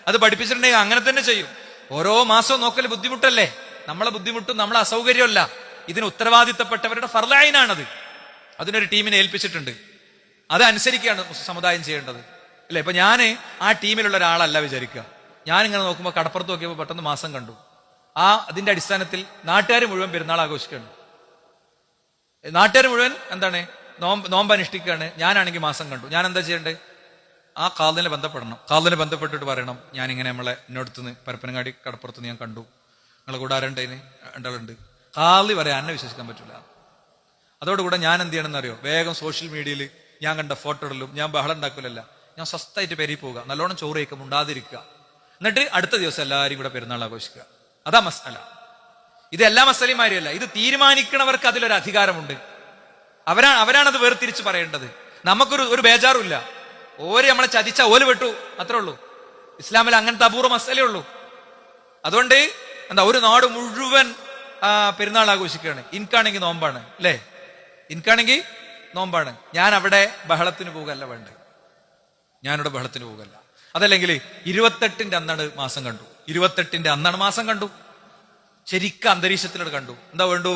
അത് പഠിപ്പിച്ചിട്ടുണ്ടെങ്കിൽ അങ്ങനെ തന്നെ ചെയ്യും. ഓരോ മാസവും നോക്കൽ ബുദ്ധിമുട്ടല്ലേ? നമ്മളെ ബുദ്ധിമുട്ടും നമ്മളെ അസൗകര്യമല്ല, ഇതിന് ഉത്തരവാദിത്തപ്പെട്ടവരുടെ ഫർളൈനാണത്. അതിനൊരു ടീമിനെ ഏൽപ്പിച്ചിട്ടുണ്ട്, അതനുസരിക്കുകയാണ് സമുദായം ചെയ്യേണ്ടത് അല്ലെ. ഇപ്പൊ ഞാൻ ആ ടീമിലുള്ള ഒരാളല്ല വിചാരിക്കുക. ഞാനിങ്ങനെ നോക്കുമ്പോൾ കടപ്പുറത്ത് നോക്കിയപ്പോൾ പെട്ടെന്ന് മാസം കണ്ടു. അതിന്റെ അടിസ്ഥാനത്തിൽ നാട്ടുകാർ മുഴുവൻ പെരുന്നാൾ ആഘോഷിക്കുകയാണ്. നാട്ടുകാർ മുഴുവൻ എന്താണ് നോമ്പ് അനുഷ്ഠിക്കുകയാണ്. ഞാനാണെങ്കിൽ മാസം കണ്ടു. ഞാൻ എന്താ ചെയ്യേണ്ടത്? ആ ഖാദിനെ ബന്ധപ്പെടണം. ഖാദിനെ ബന്ധപ്പെട്ടിട്ട് പറയണം, ഞാനിങ്ങനെ എന്നോടത്തുനിന്ന് പരപ്പനങ്ങാടി കടപ്പുറത്തുനിന്ന് ഞാൻ കണ്ടു, നിങ്ങളെ കൂടെ ആരുണ്ടതിന് രണ്ടാളുണ്ട്. ഖാദി പറയാൻ എന്നെ വിശ്വസിക്കാൻ പറ്റില്ല. അതോടുകൂടെ ഞാൻ എന്ത് ചെയ്യണമെന്ന് അറിയോ? വേഗം സോഷ്യൽ മീഡിയയിൽ ഞാൻ കണ്ട ഫോട്ടോ ഇടലും, ഞാൻ ബഹളം ഉണ്ടാക്കലല്ല, ഞാൻ സ്വസ്ഥമായിട്ട് പെരി പോവുക, നല്ലോണം ചോറ് കഴിക്കുക, മുണ്ടാതിരിക്കുക, എന്നിട്ട് അടുത്ത ദിവസം എല്ലാവരും കൂടെ പെരുന്നാൾ ആഘോഷിക്കുക. അതാ മസാല. ഇത് എല്ലാ മസാലമാരുമല്ല, ഇത് തീരുമാനിക്കണവർക്ക് അതിലൊരു അധികാരമുണ്ട്. അവരാണത് വേർതിരിച്ച് പറയേണ്ടത്. നമുക്കൊരു ബേജാറുമില്ല. ഓര് നമ്മളെ ചതിച്ച ഓല് വെട്ടു, അത്രേ ഉള്ളൂ. ഇസ്ലാമിൽ അങ്ങനത്തെ അപൂർവ മസാലേ ഉള്ളൂ. അതുകൊണ്ട് ഒരു നാട് മുഴുവൻ പെരുന്നാൾ ആഘോഷിക്കുകയാണ്. എനിക്കാണെങ്കിൽ നോമ്പാണ് അല്ലേ, എനിക്കാണെങ്കിൽ നോമ്പാണ്. ഞാൻ അവിടെ ബഹളത്തിന് പോകല്ല വേണ്ടത്, ഞാനിവിടെ ബഹളത്തിന് പോകല്ല. അതല്ലെങ്കിൽ 28ന്റെ അന്നാണ് മാസം കണ്ടു, 28ന്റെ അന്നാണ് മാസം കണ്ടു, ശരിക്കും അന്തരീക്ഷത്തിലൂടെ കണ്ടു. എന്താ വേണ്ടു?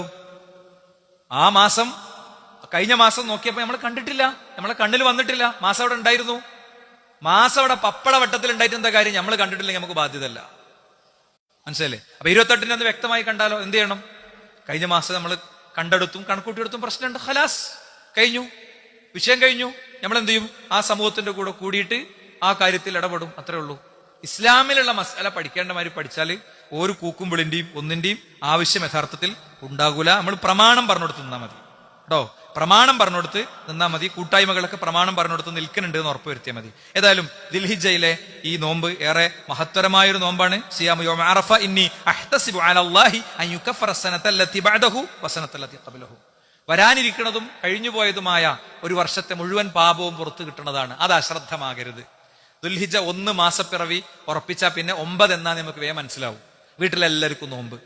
ആ മാസം കഴിഞ്ഞ മാസം നോക്കിയപ്പോ നമ്മൾ കണ്ടിട്ടില്ല, നമ്മളെ കണ്ണിൽ വന്നിട്ടില്ല. മാസം അവിടെ ഉണ്ടായിരുന്നു. മാസം അവിടെ പപ്പട വട്ടത്തിൽ ഉണ്ടായിട്ട് എന്താ കാര്യം? നമ്മൾ കണ്ടിട്ടില്ലെങ്കിൽ നമുക്ക് ബാധ്യതല്ല. മനസ്സിലല്ലേ? അപ്പൊ 28ന്റെ അന്ന് വ്യക്തമായി കണ്ടാലോ എന്ത് ചെയ്യണം? കഴിഞ്ഞ മാസം നമ്മൾ കണ്ടെടുത്തും കണക്കൂട്ടിയെടുത്തും പ്രശ്നമുണ്ട്, ഖലാസ് കഴിഞ്ഞു, വിഷയം കഴിഞ്ഞു. നമ്മൾ എന്ത് ചെയ്യും? ആ സമൂഹത്തിന്റെ കൂടെ കൂടിയിട്ട് ആ കാര്യത്തിൽ ഇടപെടും, അത്രേ ഉള്ളൂ. ഇസ്ലാമിലുള്ള മസാല പഠിക്കേണ്ടമാതിരി പഠിച്ചാൽ ഒരു കൂക്കുമ്പിളിന്റെയും ഒന്നിന്റെയും ആവശ്യം യഥാർത്ഥത്തിൽ ഉണ്ടാകൂല. നമ്മൾ പ്രമാണം പറഞ്ഞുകൊടുത്ത് നിന്നാൽ മതി കേട്ടോ. പ്രമാണം പറഞ്ഞുകൊടുത്ത് നിന്നാൽ മതി. കൂട്ടായ്മകളൊക്കെ പ്രമാണം പറഞ്ഞുകൊടുത്ത് നിൽക്കുന്നുണ്ട് എന്ന് ഉറപ്പുവരുത്തിയാൽ മതി. ഏതായാലും ദിൽഹിജ്ജയിലെ ഈ നോമ്പ് ഏറെ മഹത്തരമായൊരു നോമ്പാണ്. സിയാമു യൗമ അറഫ ഇന്നി അഹ്തസിബു അലല്ലാഹി അൻ യുകഫറ സനതല്ലതി ബഅദഹു വസനതല്ലതി ഖബ്ലഹു. വരാനിരിക്കുന്നതും കഴിഞ്ഞുപോയതുമായ ഒരു വർഷത്തെ മുഴുവൻ പാപവും പുറത്തു കിട്ടുന്നതാണ്. അത് അശ്രദ്ധമാകരുത്. ദുൽഹിജ്ജ 1 മാസപ്പിറവി ഉറപ്പിച്ചാൽ പിന്നെ 9 എന്നാ നമുക്ക് വേഗം മനസ്സിലാവും. വീട്ടിലെല്ലാവർക്കും നോമ്പ്,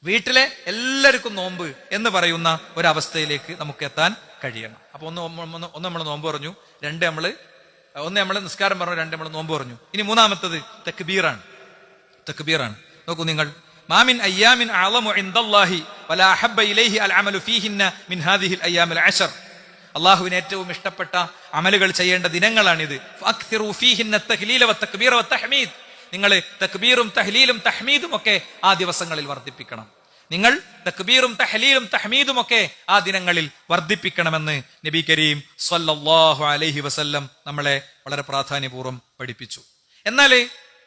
വീട്ടിലെ എല്ലാവർക്കും നോമ്പ് എന്ന് പറയുന്ന ഒരവസ്ഥയിലേക്ക് നമുക്ക് എത്താൻ കഴിയണം. അപ്പൊ ഒന്ന് നമ്മൾ നോമ്പ് പറഞ്ഞു, ഒന്ന് നമ്മൾ നിസ്കാരം പറഞ്ഞു, 2 നമ്മൾ നോമ്പ് പറഞ്ഞു. ഇനി മൂന്നാമത്തത് തക്ബീറാണ്. തക്ബീറാണ്. നോക്കൂ നിങ്ങൾ, മാമിൻ അയ്യാമിൻ അഅളമു ഇൻദല്ലാഹി വലാ അഹബ്ബ ഇലൈഹി അൽ അമലു ഫീഹിന്ന മിൻ ഹാദിഹിൽ അയ്യാമിൽ അശർ. അള്ളാഹുവിന് ഏറ്റവും ഇഷ്ടപ്പെട്ട അമലുകൾ ചെയ്യേണ്ട ദിനങ്ങളാണിത്. ഫഅക്സിറു ഫീഹിന്ന തഹ്ലീല വത്തക്ബീറ വത്തഹ്മീദ്. നിങ്ങൾ തക്ബീറും തഹ്ലീലും തഹ്മീദും ഒക്കെ ആ ദിവസങ്ങളിൽ വർദ്ധിപ്പിക്കണം. നിങ്ങൾ തക്ബീറും തഹ്ലീലും തഹ്മീദും ഒക്കെ ആ ദിനങ്ങളിൽ വർദ്ധിപ്പിക്കണമെന്ന് നബി കരീം സ്വല്ലല്ലാഹു അലൈഹി വസല്ലം നമ്മളെ വളരെ പ്രാധാന്യപൂർവ്വം പഠിപ്പിച്ചു. എന്നാൽ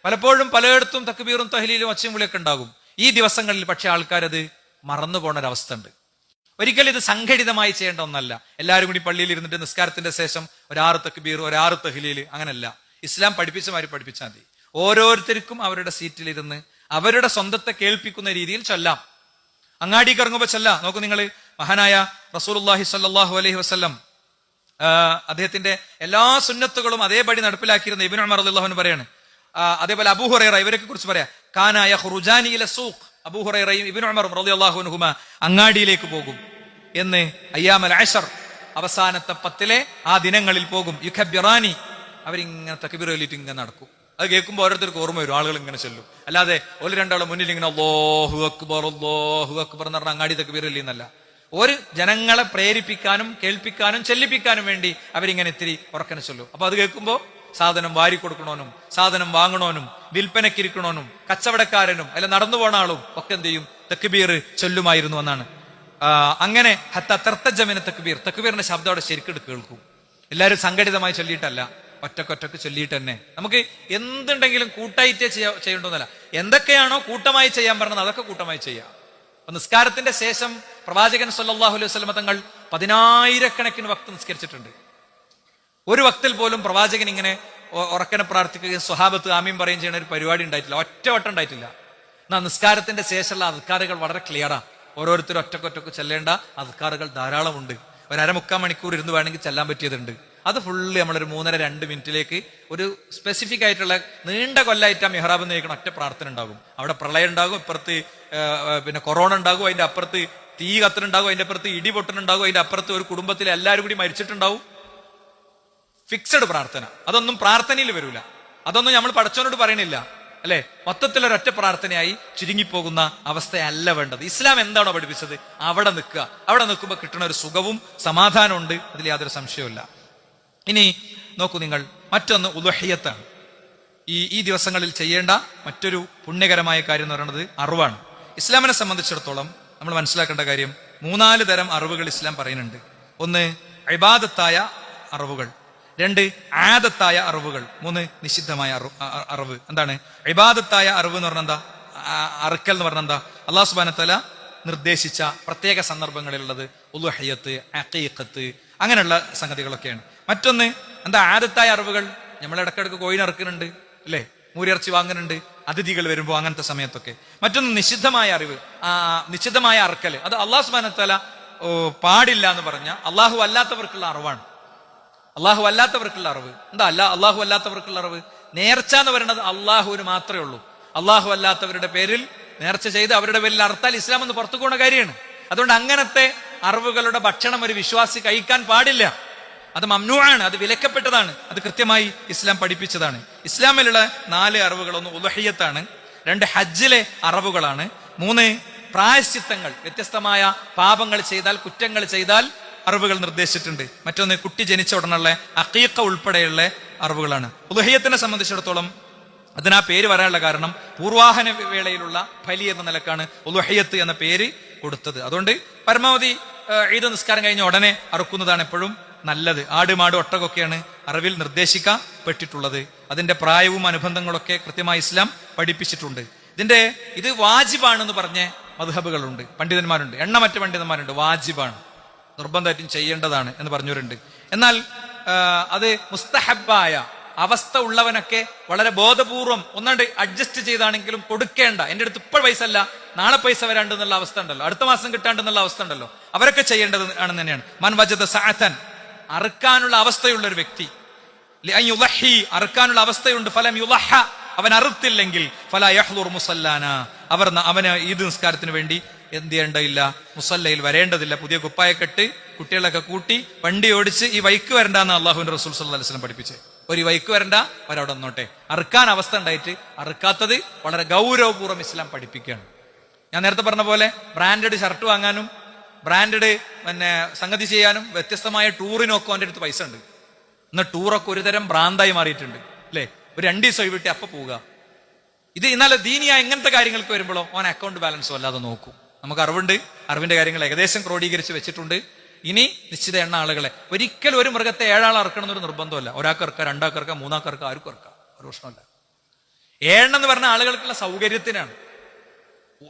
പലപ്പോഴും പലയിടത്തും തക്ബീറും തഹ്ലീലും ഒച്ചയും വിളിയൊക്കെ ഉണ്ടാകും. ഈ ദിവസങ്ങളിൽ പക്ഷെ ആൾക്കാരത് മറന്നു പോണ ഒരവസ്ഥ ഉണ്ട്. ഒരിക്കലും ഇത് സംഘടിതമായി ചെയ്യേണ്ട ഒന്നല്ല. എല്ലാവരും കൂടി പള്ളിയിൽ ഇരുന്നിട്ട് നിസ്കാരത്തിന്റെ ശേഷം 6 തക്ബീർ 6 തഹ്ലീൽ അങ്ങനല്ല. ഇസ്ലാം പഠിപ്പിച്ച മാതിരി പഠിപ്പിച്ചാൽ മതി. ഓരോരുത്തർക്കും അവരുടെ സീറ്റിലിരുന്ന് അവരുടെ സ്വന്തത്തെ കേൾപ്പിക്കുന്ന രീതിയിൽ ചൊല്ലാം. അങ്ങാടിക്ക് ഇറങ്ങുമ്പോൾ ചൊല്ലാം. നോക്കൂ നിങ്ങൾ, മഹാനായ റസൂലുള്ളാഹി സ്വല്ലല്ലാഹു അലൈഹി വസല്ലം അദ്ദേഹത്തിന്റെ എല്ലാ സുന്നത്തുകളും അതേപടി നടപ്പിലാക്കിയിരുന്ന ഇബ്നു ഉമർ റളിയല്ലാഹു അൻഹു പറയാണ്. അതേപോലെ അബൂ ഹുറൈറ, ഇവരൊക്കെ കുറിച്ച് പറയാം. കാന യഖ്റുജാനി ഇല സൂഖ്. അബൂ ഹുറൈറയും ഇബ്നു ഉമർ റളിയല്ലാഹു അൻഹുമാ അങ്ങാടിയിലേക്ക് പോകും എന്ന് അയ്യാമുൽ അശർ, അവസാനത്തെ 10 ആ ദിനങ്ങളിൽ പോകും. യുഖബ്ബിറാനി, അവരിങ്ങനെ തക്ബീർ ചൊല്ലിയിട്ട് ഇങ്ങനെ നടക്കും. അത് കേൾക്കുമ്പോൾ ഓരോരുത്തർക്ക് ഓർമ്മ വരും, ആളുകൾ ഇങ്ങനെ ചെല്ലും. അല്ലാതെ ഒരു രണ്ടാളും മുന്നിൽ ഇങ്ങനെ അല്ലാഹു അക്ബർ എന്ന് പറഞ്ഞ അങ്ങാടി തക്ബീർ ചൊല്ലിയെന്നല്ല. ഒരു ജനങ്ങളെ പ്രേരിപ്പിക്കാനും കേൾപ്പിക്കാനും ചെല്ലിപ്പിക്കാനും വേണ്ടി അവരിങ്ങനെ ഇത്തിരി ഉറക്കനെ ചൊല്ലും. അപ്പൊ അത് കേൾക്കുമ്പോൾ സാധനം വാരി കൊടുക്കണോനും സാധനം വാങ്ങണോനും വിൽപ്പനക്കിരിക്കണോനും കച്ചവടക്കാരനും അല്ല നടന്നു പോണ ആളും ഒക്കെ എന്ത് ചെയ്യും? തക്ബീർ ചൊല്ലുമായിരുന്നു എന്നാണ്. അങ്ങനെ ഹത്താ തർത്തജമിന തക്ബീർ, തക്ബീറിന്റെ ശബ്ദം അവിടെ ശരിക്കും കേൾക്കും. എല്ലാവരും സംഘടിതമായി ചൊല്ലിയിട്ടല്ല, ഒറ്റക്കൊറ്റക്ക് ചൊല്ലിയിട്ട് തന്നെ. നമുക്ക് എന്തുണ്ടെങ്കിലും കൂട്ടായിട്ടേ ചെയ്യേണ്ടതല്ല. എന്തൊക്കെയാണോ കൂട്ടമായി ചെയ്യാൻ പറഞ്ഞത് അതൊക്കെ കൂട്ടമായി ചെയ്യാം. അപ്പൊ നിസ്കാരത്തിന്റെ ശേഷം പ്രവാചകൻ സല്ലല്ലാഹു അലൈഹി വസല്ലം തങ്ങൾ 10,000-കണക്കിന് വക്ത് നിസ്കരിച്ചിട്ടുണ്ട്. ഒരു വക്തിൽ പോലും പ്രവാചകൻ ഇങ്ങനെ ഉറക്കനെ പ്രാർത്ഥിക്കുകയും സ്വഹാബത്ത് ആമീൻ പറയുകയും ചെയ്യുന്ന ഒരു പരിപാടി ഉണ്ടായിട്ടില്ല, ഒറ്റ വട്ടം ഉണ്ടായിട്ടില്ല. എന്നാൽ നിസ്കാരത്തിന്റെ ശേഷമുള്ള അദ്കാറുകൾ വളരെ ക്ലിയറാ. ഓരോരുത്തരും ഒറ്റക്കൊറ്റക്ക് ചെല്ലേണ്ട അദ്കാറുകൾ ധാരാളമുണ്ട്. ഒരു 1/4 മണിക്കൂർ ഇരുന്ന് വേണമെങ്കിൽ ചെല്ലാൻ പറ്റിയതുണ്ട്. അത് ഫുള്ള് നമ്മളൊരു 3.5-2 മിനിറ്റിലേക്ക് ഒരു സ്പെസിഫിക് ആയിട്ടുള്ള നീണ്ട കൊല്ലായിട്ട് മെഹ്റാബ് നയിക്കണം ഒറ്റ പ്രാർത്ഥന ഉണ്ടാകും. അവിടെ പ്രളയം ഉണ്ടാകും, ഇപ്പുറത്ത് പിന്നെ കൊറോണ ഉണ്ടാകും, അതിന്റെ അപ്പുറത്ത് തീ കത്തനുണ്ടാകും, അതിന്റെ അപ്പുറത്ത് ഇടി പൊട്ടനുണ്ടാകും, അതിന്റെ അപ്പുറത്ത് ഒരു കുടുംബത്തിലെ എല്ലാവരും കൂടി മരിച്ചിട്ടുണ്ടാവും. ഫിക്സഡ് പ്രാർത്ഥന. അതൊന്നും പ്രാർത്ഥനയിൽ വരൂല. അതൊന്നും നമ്മൾ പടച്ചവനോട് പറയണില്ല. അല്ലെ, മൊത്തത്തിലൊരൊറ്റ പ്രാർത്ഥനയായി ചുരുങ്ങിപ്പോകുന്ന അവസ്ഥയല്ല വേണ്ടത്. ഇസ്ലാം എന്താണോ പഠിപ്പിച്ചത് അവിടെ നിൽക്കുക. അവിടെ നിൽക്കുമ്പോൾ കിട്ടുന്ന ഒരു സുഖവും സമാധാനവും ഉണ്ട്, അതിൽ യാതൊരു സംശയവുമില്ല. ഇനി നോക്കൂ നിങ്ങൾ, മറ്റൊന്ന് ഉളുഹിയ്യത്താണ്. ഈ ദിവസങ്ങളിൽ ചെയ്യേണ്ട മറ്റൊരു പുണ്യകരമായ കാര്യം എന്ന് പറയുന്നത് അറിവാണ്. ഇസ്ലാമിനെ സംബന്ധിച്ചിടത്തോളം നമ്മൾ മനസ്സിലാക്കേണ്ട കാര്യം 3-4 തരം അറിവുകൾ ഇസ്ലാം പറയുന്നുണ്ട്. ഒന്ന് ഇബാദത്തായ അറിവുകൾ, 2 ആദത്തായ അറിവുകൾ, 3 നിഷിദ്ധമായ അറിവ്. എന്താണ് ഇബാദത്തായ അറിവ് എന്ന് പറഞ്ഞാൽ എന്താ? അറുക്കൽ എന്ന് പറഞ്ഞാൽ എന്താ? അല്ലാഹു സുബ്ഹാനഹു വ തആല നിർദ്ദേശിച്ച പ്രത്യേക സന്ദർഭങ്ങളിലുള്ളത് ഉളുഹിയ്യത്ത്, അഖീഖത്ത്, അങ്ങനെയുള്ള സംഗതികളൊക്കെയാണ്. മറ്റൊന്ന് എന്താ? ആദത്തായ അറിവുകൾ. നമ്മൾ ഇടക്കിടക്ക് കോഴിനെ ഇറക്കുന്നുണ്ട് അല്ലെ, മൂരിറച്ചി വാങ്ങുന്നുണ്ട് അതിഥികൾ വരുമ്പോൾ, അങ്ങനത്തെ സമയത്തൊക്കെ. മറ്റൊന്ന് നിഷിദ്ധമായ അറിവ്, നിഷിദ്ധമായ അറക്കല്. അത് അല്ലാഹു സുബ്ഹാനഹു വ തആല പാടില്ല എന്ന് പറഞ്ഞ അള്ളാഹു അല്ലാത്തവർക്കുള്ള അറിവാണ്. അള്ളാഹു അല്ലാത്തവർക്കുള്ള അറിവ് എന്താ? അള്ളാഹു അല്ലാത്തവർക്കുള്ള അറിവ് നേർച്ച എന്ന് പറയുന്നത് അള്ളാഹുവിന് മാത്രമേ ഉള്ളൂ. അള്ളാഹു അല്ലാത്തവരുടെ പേരിൽ നേർച്ച ചെയ്ത് അവരുടെ പേരിൽ അറുത്താൽ ഇസ്ലാം എന്ന് പുറത്തു പോകുന്ന കാര്യമാണ്. അതുകൊണ്ട് അങ്ങനത്തെ അറിവുകളുടെ ഭക്ഷണം ഒരു വിശ്വാസി കഴിക്കാൻ പാടില്ല. അത് മംനൂആണ്, അത് വിലക്കപ്പെട്ടതാണ്. അത് കൃത്യമായി ഇസ്ലാം പഠിപ്പിച്ചതാണ്. ഇസ്ലാമിലുള്ള 4 അറിവുകൾ, 1 ഉളുഹിയ്യത്താണ്, 2 ഹജ്ജിലെ അറിവുകളാണ്, 3 പ്രായശ്ചിത്തങ്ങൾ, വ്യത്യസ്തമായ പാപങ്ങൾ ചെയ്താൽ, കുറ്റങ്ങൾ ചെയ്താൽ അറിവുകൾ നിർദ്ദേശിച്ചിട്ടുണ്ട്. മറ്റൊന്ന് കുട്ടി ജനിച്ച ഉടനുള്ള അഖീഖ ഉൾപ്പെടെയുള്ള അറിവുകളാണ്. ഉളുഹിയ്യത്തിനെ സംബന്ധിച്ചിടത്തോളം അതിനാ പേര് വരാനുള്ള കാരണം പൂർവാഹന വേളയിലുള്ള ബലി എന്ന നിലക്കാണ് ഉളുഹിയ്യത്ത് എന്ന പേര് കൊടുത്തത്. അതുകൊണ്ട് പരമാവധി ഈദ് നിസ്കാരം കഴിഞ്ഞ ഉടനെ അറുക്കുന്നതാണ് എപ്പോഴും നല്ലത്. ആട്, മാട്, ഒട്ടകമൊക്കെയാണ് അറിവിൽ നിർദ്ദേശിക്കപ്പെട്ടിട്ടുള്ളത്. അതിന്റെ പ്രായവും അനുബന്ധങ്ങളൊക്കെ കൃത്യമായി ഇസ്ലാം പഠിപ്പിച്ചിട്ടുണ്ട്. ഇത് വാജിബാണെന്ന് പറഞ്ഞ മദ്ഹബുകളുണ്ട്, പണ്ഡിതന്മാരുണ്ട്, എണ്ണമറ്റ പണ്ഡിതന്മാരുണ്ട്. വാജിബാണ്, നിർബന്ധമായിട്ടും ചെയ്യേണ്ടതാണ് എന്ന് പറഞ്ഞവരുണ്ട്. എന്നാൽ അത് മുസ്തഹബായ അവസ്ഥ ഉള്ളവനൊക്കെ വളരെ ബോധപൂർവം ഒന്നാണ്ട് അഡ്ജസ്റ്റ് ചെയ്താണെങ്കിലും കൊടുക്കേണ്ട, എന്റെ അടുത്ത് ഇപ്പോൾ പൈസ അല്ല നാളെ പൈസ വരാണ്ടെന്നുള്ള അവസ്ഥ ഉണ്ടല്ലോ, അടുത്ത മാസം കിട്ടാണ്ടെന്നുള്ള അവസ്ഥ ഉണ്ടല്ലോ, അവരൊക്കെ ചെയ്യേണ്ടത് ആണെന്ന് തന്നെയാണ്. മൻ വജദ സഅതൻ, അറുക്കാനുള്ള അവസ്ഥയുള്ള ഒരു വ്യക്തി, അറുക്കാനുള്ള അവസ്ഥയുണ്ട്, ഫലം യുളഹ, അവൻ അറുത്തില്ലെങ്കിൽ ഫലാ യഹ്ദുർ മുസല്ലാന, അവന് ഈദ് നിസ്കാരത്തിന് വേണ്ടി എന്ത് ചെയ്യേണ്ടതില്ല, മുസല്ലയിൽ വരേണ്ടതില്ല. പുതിയ കുപ്പായക്കെട്ട് കുട്ടികളൊക്കെ കൂട്ടി വണ്ടി ഓടിച്ച് ഈ വൈക്ക് വരണ്ടെന്ന് അള്ളാഹുവിന്റെ റസൂൽ സല്ലല്ലാഹു അലൈഹി വസല്ലം പഠിപ്പിച്ചേ. ഒരു വൈക്ക് വരണ്ട, അവരവിടെ നിന്നോട്ടെ. അറുക്കാൻ അവസ്ഥ ഉണ്ടായിട്ട് അറുക്കാത്തത് വളരെ ഗൗരവപൂർവ്വം ഇസ്ലാം പഠിപ്പിക്കുകയാണ്. ഞാൻ നേരത്തെ പറഞ്ഞ പോലെ ബ്രാൻഡഡ് ഷർട്ട് വാങ്ങാനും ബ്രാൻഡഡ് സംഗതി ചെയ്യാനും വ്യത്യസ്തമായ ടൂറിനൊക്കെ അവൻ്റെ അടുത്ത് പൈസ ഉണ്ട്. ഇന്ന് ടൂറൊക്കെ ഒരുതരം ഭ്രാന്തായി മാറിയിട്ടുണ്ട് അല്ലെ. ഒരു 2 ദിവസം ഒഴിവിട്ട് അപ്പൊ പോവുക. എന്നാൽ ദീനിയായ ഇങ്ങനത്തെ കാര്യങ്ങൾക്ക് വരുമ്പോഴോ ഓൻ അക്കൗണ്ട് ബാലൻസും അല്ലാതെ നോക്കും. നമുക്ക് അറിവുണ്ട്, അറിവിന്റെ കാര്യങ്ങൾ ഏകദേശം ക്രോഡീകരിച്ച് വെച്ചിട്ടുണ്ട്. ഇനി നിശ്ചിത എണ്ണ ആളുകളെ, ഒരിക്കലും ഒരു മൃഗത്തെ 7 ആൾ ഇറക്കണം എന്നൊരു നിർബന്ധമല്ല. ഒരാൾക്ക് ഇറക്കാം, 2 ആൾക്ക് ഇറക്കാം, 3 ആൾക്ക് ഇറക്കാം, ആർക്കും ഇറക്കാം, ഒരു പ്രശ്നമല്ല. 7 എന്ന് പറഞ്ഞ ആളുകൾക്കുള്ള സൗകര്യത്തിനാണ്.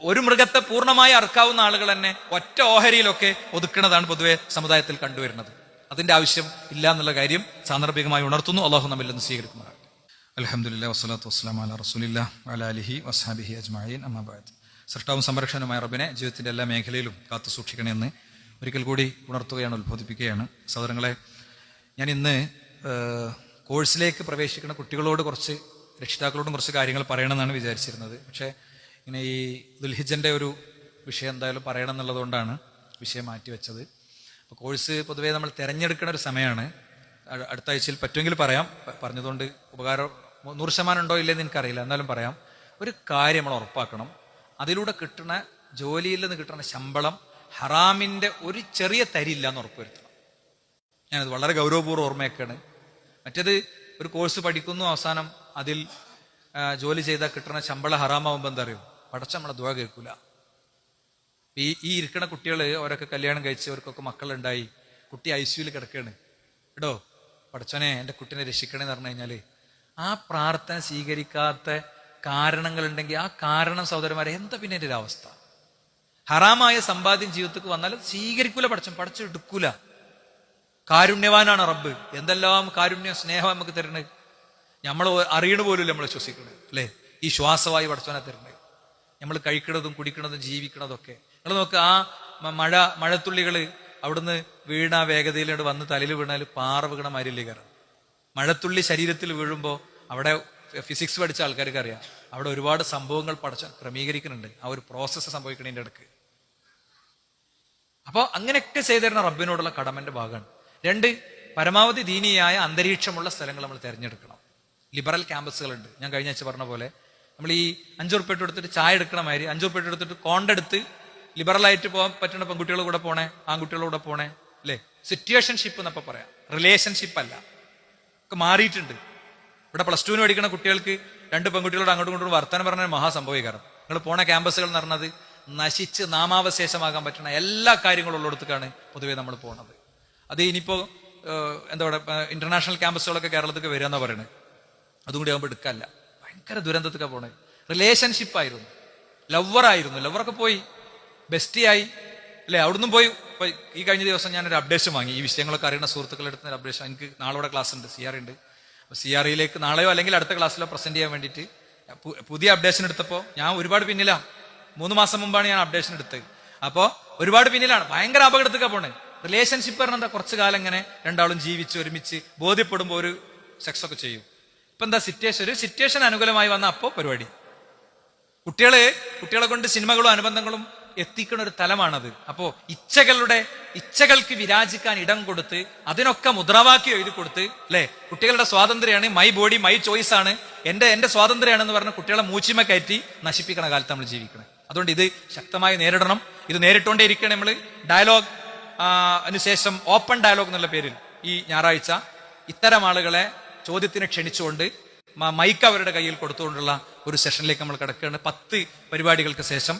ഒരു മൃഗത്തെ പൂർണ്ണമായി അറുക്കാവുന്ന ആളുകൾ തന്നെ ഒറ്റ ഓഹരിയിലൊക്കെ ഒതുക്കുന്നതാണ് പൊതുവെ സമുദായത്തിൽ കണ്ടുവരുന്നത്. അതിന്റെ ആവശ്യം ഇല്ല എന്നുള്ള കാര്യം സാന്ദർഭികമായി ഉണർത്തുന്നു. അള്ളാഹു നമ്മിൽ നിന്ന് സ്വീകരിക്കുമാറാകട്ടെ. അൽഹംദുലില്ലാഹി വസ്സലാത്തു വസ്സലാമു അലാ റസൂലില്ലാഹി വഅലാ ആലിഹി വസ്ഹബിഹി അജ്മഈൻ, അമ്മാ ബഅദ്. സൃഷ്ടാവും സംരക്ഷണവുമായ റബ്ബിനെ ജീവിതത്തിന്റെ എല്ലാ മേഖലയിലും കാത്തു സൂക്ഷിക്കണമെന്ന് ഒരിക്കൽ കൂടി ഉണർത്തുകയാണ്, ഉത്ബോധിപ്പിക്കുകയാണ്. സഹോദരങ്ങളെ, ഞാൻ ഇന്ന് കോഴ്സിലേക്ക് പ്രവേശിക്കുന്ന കുട്ടികളോട് രക്ഷിതാക്കളോടും കുറച്ച് കാര്യങ്ങൾ പറയണമെന്നാണ് വിചാരിച്ചിരുന്നത്. പക്ഷേ ഇങ്ങനെ ഈ ദുൽഹിജ്ജന്റെ ഒരു വിഷയം എന്തായാലും പറയണം എന്നുള്ളതുകൊണ്ടാണ് വിഷയം മാറ്റിവെച്ചത്. അപ്പോൾ കോഴ്സ് പൊതുവേ നമ്മൾ തിരഞ്ഞെടുക്കുന്ന ഒരു സമയമാണ്. അടുത്ത ആഴ്ചയിൽ പറ്റുമെങ്കിൽ പറയാം. പറഞ്ഞതുകൊണ്ട് ഉപകാരം 100% ഉണ്ടോ ഇല്ലെന്ന് എനിക്കറിയില്ല, എന്നാലും പറയാം. ഒരു കാര്യം നമ്മൾ ഉറപ്പാക്കണം, അതിലൂടെ കിട്ടുന്ന ജോലിയിൽ നിന്ന് കിട്ടുന്ന ശമ്പളം ഹറാമിന്റെ ഒരു ചെറിയ തരില്ല എന്ന് ഉറപ്പുവരുത്തണം. ഞാനത് വളരെ ഗൗരവപൂർവ്വം ഓർമ്മയൊക്കെയാണ്. മറ്റേത് ഒരു കോഴ്സ് പഠിക്കുന്നു, അവസാനം അതിൽ ജോലി ചെയ്താൽ കിട്ടുന്ന ശമ്പളം ഹറാമാവുമ്പോൾ എന്താ അറിയും, പടച്ച നമ്മളെ ദുആ കേൾക്കൂല. ഈ ഇരിക്കുന്ന കുട്ടികൾ അവരൊക്കെ കല്യാണം കഴിച്ച് അവർക്കൊക്കെ മക്കളുണ്ടായി, കുട്ടി ICUവിൽ കിടക്കുകയാണ്. എടോ പടച്ചോനെ എൻ്റെ കുട്ടീനെ രക്ഷിക്കണേന്ന് പറഞ്ഞു കഴിഞ്ഞാല് ആ പ്രാർത്ഥന സ്വീകരിക്കാത്ത കാരണങ്ങളുണ്ടെങ്കിൽ ആ കാരണം സഹോദരന്മാരെ എന്താ പിന്നെ എൻ്റെ ഒരു അവസ്ഥ? ഹറാമായ സമ്പാദ്യം ജീവിതത്തിക്ക് വന്നാൽ സ്വീകരിക്കൂല, പടച്ചം എടുക്കൂല. കാരുണ്യവാനാണ് റബ്ബ്. എന്തെല്ലാം കാരുണ്യ സ്നേഹം നമുക്ക് തരുന്നത്, നമ്മൾ അറിയണ പോലും നമ്മൾ ശ്വസിക്കുന്നത് അല്ലേ. ഈ ശ്വാസവായു പടച്ചോനെ തരുന്നത്, നമ്മൾ കഴിക്കണതും കുടിക്കണതും ജീവിക്കണതൊക്കെ. നിങ്ങൾ നോക്ക്, ആ മഴത്തുള്ളികൾ അവിടുന്ന് വീണ വേഗതയിലോട്ട് വന്ന് തലയിൽ വീണാൽ പാറ വീണ മാരില്ലേ കാരണം. മഴത്തുള്ളി ശരീരത്തിൽ വീഴുമ്പോൾ അവിടെ ഫിസിക്സ് പഠിച്ച ആൾക്കാർക്ക് അറിയാം, അവിടെ ഒരുപാട് സംഭവങ്ങൾ ക്രമീകരിക്കുന്നുണ്ട്. ആ ഒരു പ്രോസസ്സ് സംഭവിക്കണതിൻ്റെ ഇടക്ക്. അപ്പോൾ അങ്ങനെയൊക്കെ ചെയ്തിരുന്ന റബ്ബിനോടുള്ള കടമന്റെ ഭാഗമാണ്. 2, പരമാവധി ദീനിയായ അന്തരീക്ഷമുള്ള സ്ഥലങ്ങൾ നമ്മൾ തിരഞ്ഞെടുക്കണം. ലിബറൽ ക്യാമ്പസുകളുണ്ട്. ഞാൻ കഴിഞ്ഞ ആഴ്ച പറഞ്ഞ പോലെ നമ്മൾ ഈ 5 ഉറുപ്പിക എടുത്തിട്ട് ചായ എടുക്കണ മാതിരി 5 ഉറുപ്പിക എടുത്തിട്ട് കോണ്ടെടുത്ത് ലിബറലായിട്ട് പോകാൻ പറ്റുന്ന പെൺകുട്ടികളുടെ കൂടെ പോണേ, ആൺകുട്ടികളുടെ കൂടെ പോണേ, അല്ലേ? സിറ്റുവേഷൻഷിപ്പ് എന്നപ്പോൾ പറയാം, റിലേഷൻഷിപ്പ് അല്ല. ഒക്കെ മാറിയിട്ടുണ്ട്. ഇവിടെ +2 പഠിക്കുന്ന കുട്ടികൾക്ക് 2 പെൺകുട്ടികളോട് അങ്ങോട്ടും ഇങ്ങോട്ടും വർത്തമാനം പറഞ്ഞ മഹാസംഭവിക്കാരം. നിങ്ങൾ പോണ ക്യാമ്പസുകൾ എന്ന് പറഞ്ഞത് നശിച്ച് നാമാവശേഷമാകാൻ പറ്റുന്ന എല്ലാ കാര്യങ്ങളും ഉള്ളിടത്തേക്കാണ് പൊതുവേ നമ്മൾ പോകുന്നത്. അത് ഇനിയിപ്പോ എന്താ പറയുക, ഇന്റർനാഷണൽ ക്യാമ്പസുകളൊക്കെ കേരളത്തിൽ വരിക എന്നാ പറയുന്നത്. അതും കൂടി ആകുമ്പോൾ എടുക്കാല്ല, ഭയങ്കര ദുരന്തത്തൊക്കെ പോണേ. റിലേഷൻഷിപ്പായിരുന്നു, ലവറായിരുന്നു, ലവറൊക്കെ പോയി ബെസ്റ്റിയായി, അല്ലേ? അവിടുന്ന് പോയി. ഈ കഴിഞ്ഞ ദിവസം ഞാനൊരു അപ്ഡേഷൻ വാങ്ങി, ഈ വിഷയങ്ങളൊക്കെ അറിയുന്ന സുഹൃത്തുക്കളുടെ അടുത്ത് ഒരു അപ്ഡേഷൻ. എനിക്ക് നാളെ ഇവിടെ ക്ലാസ് ഉണ്ട്, CRE ഉണ്ട്. അപ്പോൾ CREയിലേക്ക് നാളെയോ അല്ലെങ്കിൽ അടുത്ത ക്ലാസ്സിലോ പ്രസന്റ് ചെയ്യാൻ വേണ്ടിയിട്ട് പുതിയ അപ്ഡേഷൻ എടുത്തപ്പോൾ ഞാൻ ഒരുപാട് പിന്നിലാണ്. 3 മാസം മുമ്പാണ് ഞാൻ അപ്ഡേഷൻ എടുത്തത്. അപ്പോൾ ഒരുപാട് പിന്നിലാണ്, ഭയങ്കര അപകടത്തൊക്കെ പോണേ. റിലേഷൻഷിപ്പ് പറഞ്ഞാൽ എന്താ, കുറച്ചു കാലം ഇങ്ങനെ രണ്ടാളും ജീവിച്ച് ഒരുമിച്ച് ബോധ്യപ്പെടുമ്പോൾ ഒരു സെക്സ് ഒക്കെ ചെയ്യും. ഇപ്പൊ എന്താ ഒരു സിറ്റുവേഷൻ അനുകൂലമായി വന്ന അപ്പോൾ പരിപാടി. കുട്ടികളെ കൊണ്ട് സിനിമകളും അനുബന്ധങ്ങളും എത്തിക്കുന്ന ഒരു തലമാണത്. അപ്പോ ഇച്ഛകൾക്ക് വിരാജിക്കാൻ ഇടം കൊടുത്ത് അതിനൊക്കെ മുദ്രാവാക്യം എഴുതി കൊടുത്ത്, അല്ലെ? കുട്ടികളുടെ സ്വാതന്ത്ര്യമാണ്, മൈ ബോഡി മൈ ചോയ്സ് ആണ്, എന്റെ സ്വാതന്ത്ര്യമാണെന്ന് പറഞ്ഞ് കുട്ടികളെ മൂച്ചിമ കയറ്റി നശിപ്പിക്കണ കാലത്ത് നമ്മൾ ജീവിക്കണം. അതുകൊണ്ട് ഇത് ശക്തമായി നേരിടണം. ഇത് നേരിട്ടുകൊണ്ടേ ഇരിക്കണം നമ്മൾ. ഡയലോഗ് അതിനുശേഷം ഓപ്പൺ ഡയലോഗ് എന്നുള്ള പേരിൽ ഈ ഞായറാഴ്ച ഇത്തരം ആളുകളെ ചോദ്യത്തിന് ക്ഷണിച്ചുകൊണ്ട് മൈക്ക് അവരുടെ കയ്യിൽ കൊടുത്തുകൊണ്ടുള്ള ഒരു സെഷനിലേക്ക് നമ്മൾ കിടക്കുകയാണ്. 10 പരിപാടികൾക്ക് ശേഷം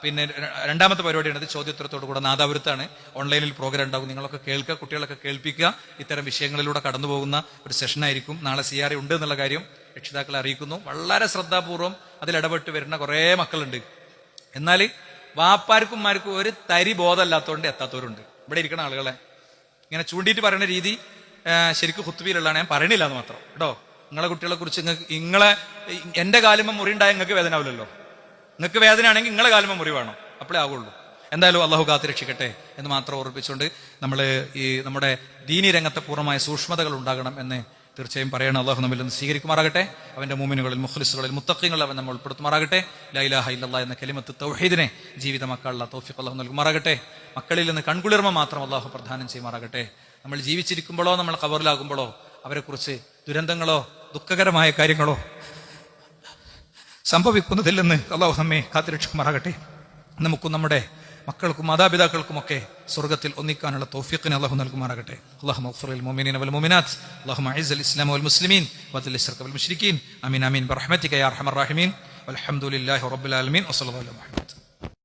പിന്നെ രണ്ടാമത്തെ പരിപാടിയാണത്. ചോദ്യോത്തരത്തോടു കൂടെ നാദാപുരത്താണ്. ഓൺലൈനിൽ പ്രോഗ്രാം ഉണ്ടാകും. നിങ്ങളൊക്കെ കേൾക്കുക, കുട്ടികളൊക്കെ കേൾപ്പിക്കുക. ഇത്തരം വിഷയങ്ങളിലൂടെ കടന്നു പോകുന്ന ഒരു സെഷനായിരിക്കും. നാളെ CRE ഉണ്ട് എന്നുള്ള കാര്യം രക്ഷിതാക്കളെ അറിയിക്കുന്നു. വളരെ ശ്രദ്ധാപൂർവം അതിലിടപെട്ട് വരുന്ന കുറേ മക്കളുണ്ട്. എന്നാൽ വാപ്പാർക്കുമാർക്കും ഒരു തരി ബോധമല്ലാത്തതുകൊണ്ട് എത്താത്തവരുണ്ട്. ഇവിടെ ഇരിക്കുന്ന ആളുകളെ ഇങ്ങനെ ചൂണ്ടിയിട്ട് പറയുന്ന രീതി ശരിക്കും ഖുത്ബയിലുള്ളതാണ്, ഞാൻ പറയണില്ല എന്ന് മാത്രം കേട്ടോ. നിങ്ങളെ കുട്ടികളെ കുറിച്ച് എന്റെ കാലുമ്പം മുറി ഉണ്ടായ നിങ്ങൾക്ക് വേദന ആവില്ലല്ലോ. നിങ്ങൾക്ക് വേദന ആണെങ്കിൽ നിങ്ങളെ കാലുമ്പം മുറി വേണം, അപ്പോഴേ ആവുള്ളൂ. എന്തായാലും അള്ളാഹു കാത്ത് രക്ഷിക്കട്ടെ എന്ന് മാത്രം ഓർപ്പിച്ചുകൊണ്ട് നമ്മൾ ഈ നമ്മുടെ ദീനി രംഗത്തെ പൂർണ്ണമായ സൂക്ഷ്മതകൾ ഉണ്ടാകണം എന്ന് തീർച്ചയായും പറയണം. അള്ളാഹു നമ്മിൽ നിന്ന് സ്വീകരിക്കുമാറാകട്ടെ. അവന്റെ മുഅ്മിനുകളിൽ മുഖ്ലിസുകളിൽ മുത്തഖീങ്ങളിൽ അവൻ നമ്മൾ ഉൾപ്പെടുത്തുമാറാകട്ടെ. ലാ ഇലാഹ ഇല്ലല്ലാഹ് എന്ന കലിമത്ത് തൗഹീദിനെ ജീവിതമാക്കാനുള്ള തൗഫീഖ് അള്ളാഹു നൽകുമാറാകട്ടെ. മക്കളിൽ നിന്ന് കൺകുളിർമ മാത്രം അള്ളാഹു പ്രദാനം ചെയ്യുമാറാകട്ടെ. നമ്മൾ ജീവിച്ചിരിക്കുമ്പോഴോ നമ്മൾ ഖബറിലാകുമ്പോഴോ അവരെക്കുറിച്ച് ദുരന്തങ്ങളോ ദുഃഖകരമായ കാര്യങ്ങളോ സംഭവിക്കുന്നതില്ലെന്ന് അള്ളാഹു നമ്മെ കാത്തുരക്ഷിക്കുമാറാകട്ടെ. നമുക്കും നമ്മുടെ മക്കൾക്കും മാതാപിതാക്കൾക്കുമൊക്കെ സ്വർഗ്ഗത്തിൽ ഒന്നിക്കാനുള്ള തൗഫീഖിനെ അല്ലാഹു നൽകുമാറാകട്ടെ. അല്ലാഹുമ്മ ഗ്ഫിർ ലിൽ മുഅ്മിനീന വൽ മുഅ്മിനാത്ത് അല്ലാഹുമ്മ അഇസ്ൽ ഇസ്ലാമ വൽ മുസ്ലിമീൻ വദിൽ ശിർക വൽ മുശ്രിക്കീൻ ആമീൻ ആമീൻ ബിറഹ്മതിക യാ അർഹമർ റഹീമീൻ വൽഹംദുലില്ലാഹി റബ്ബിൽ ആലമീൻ വസല്ലല്ലാഹു അലൈഹി വസല്ലം.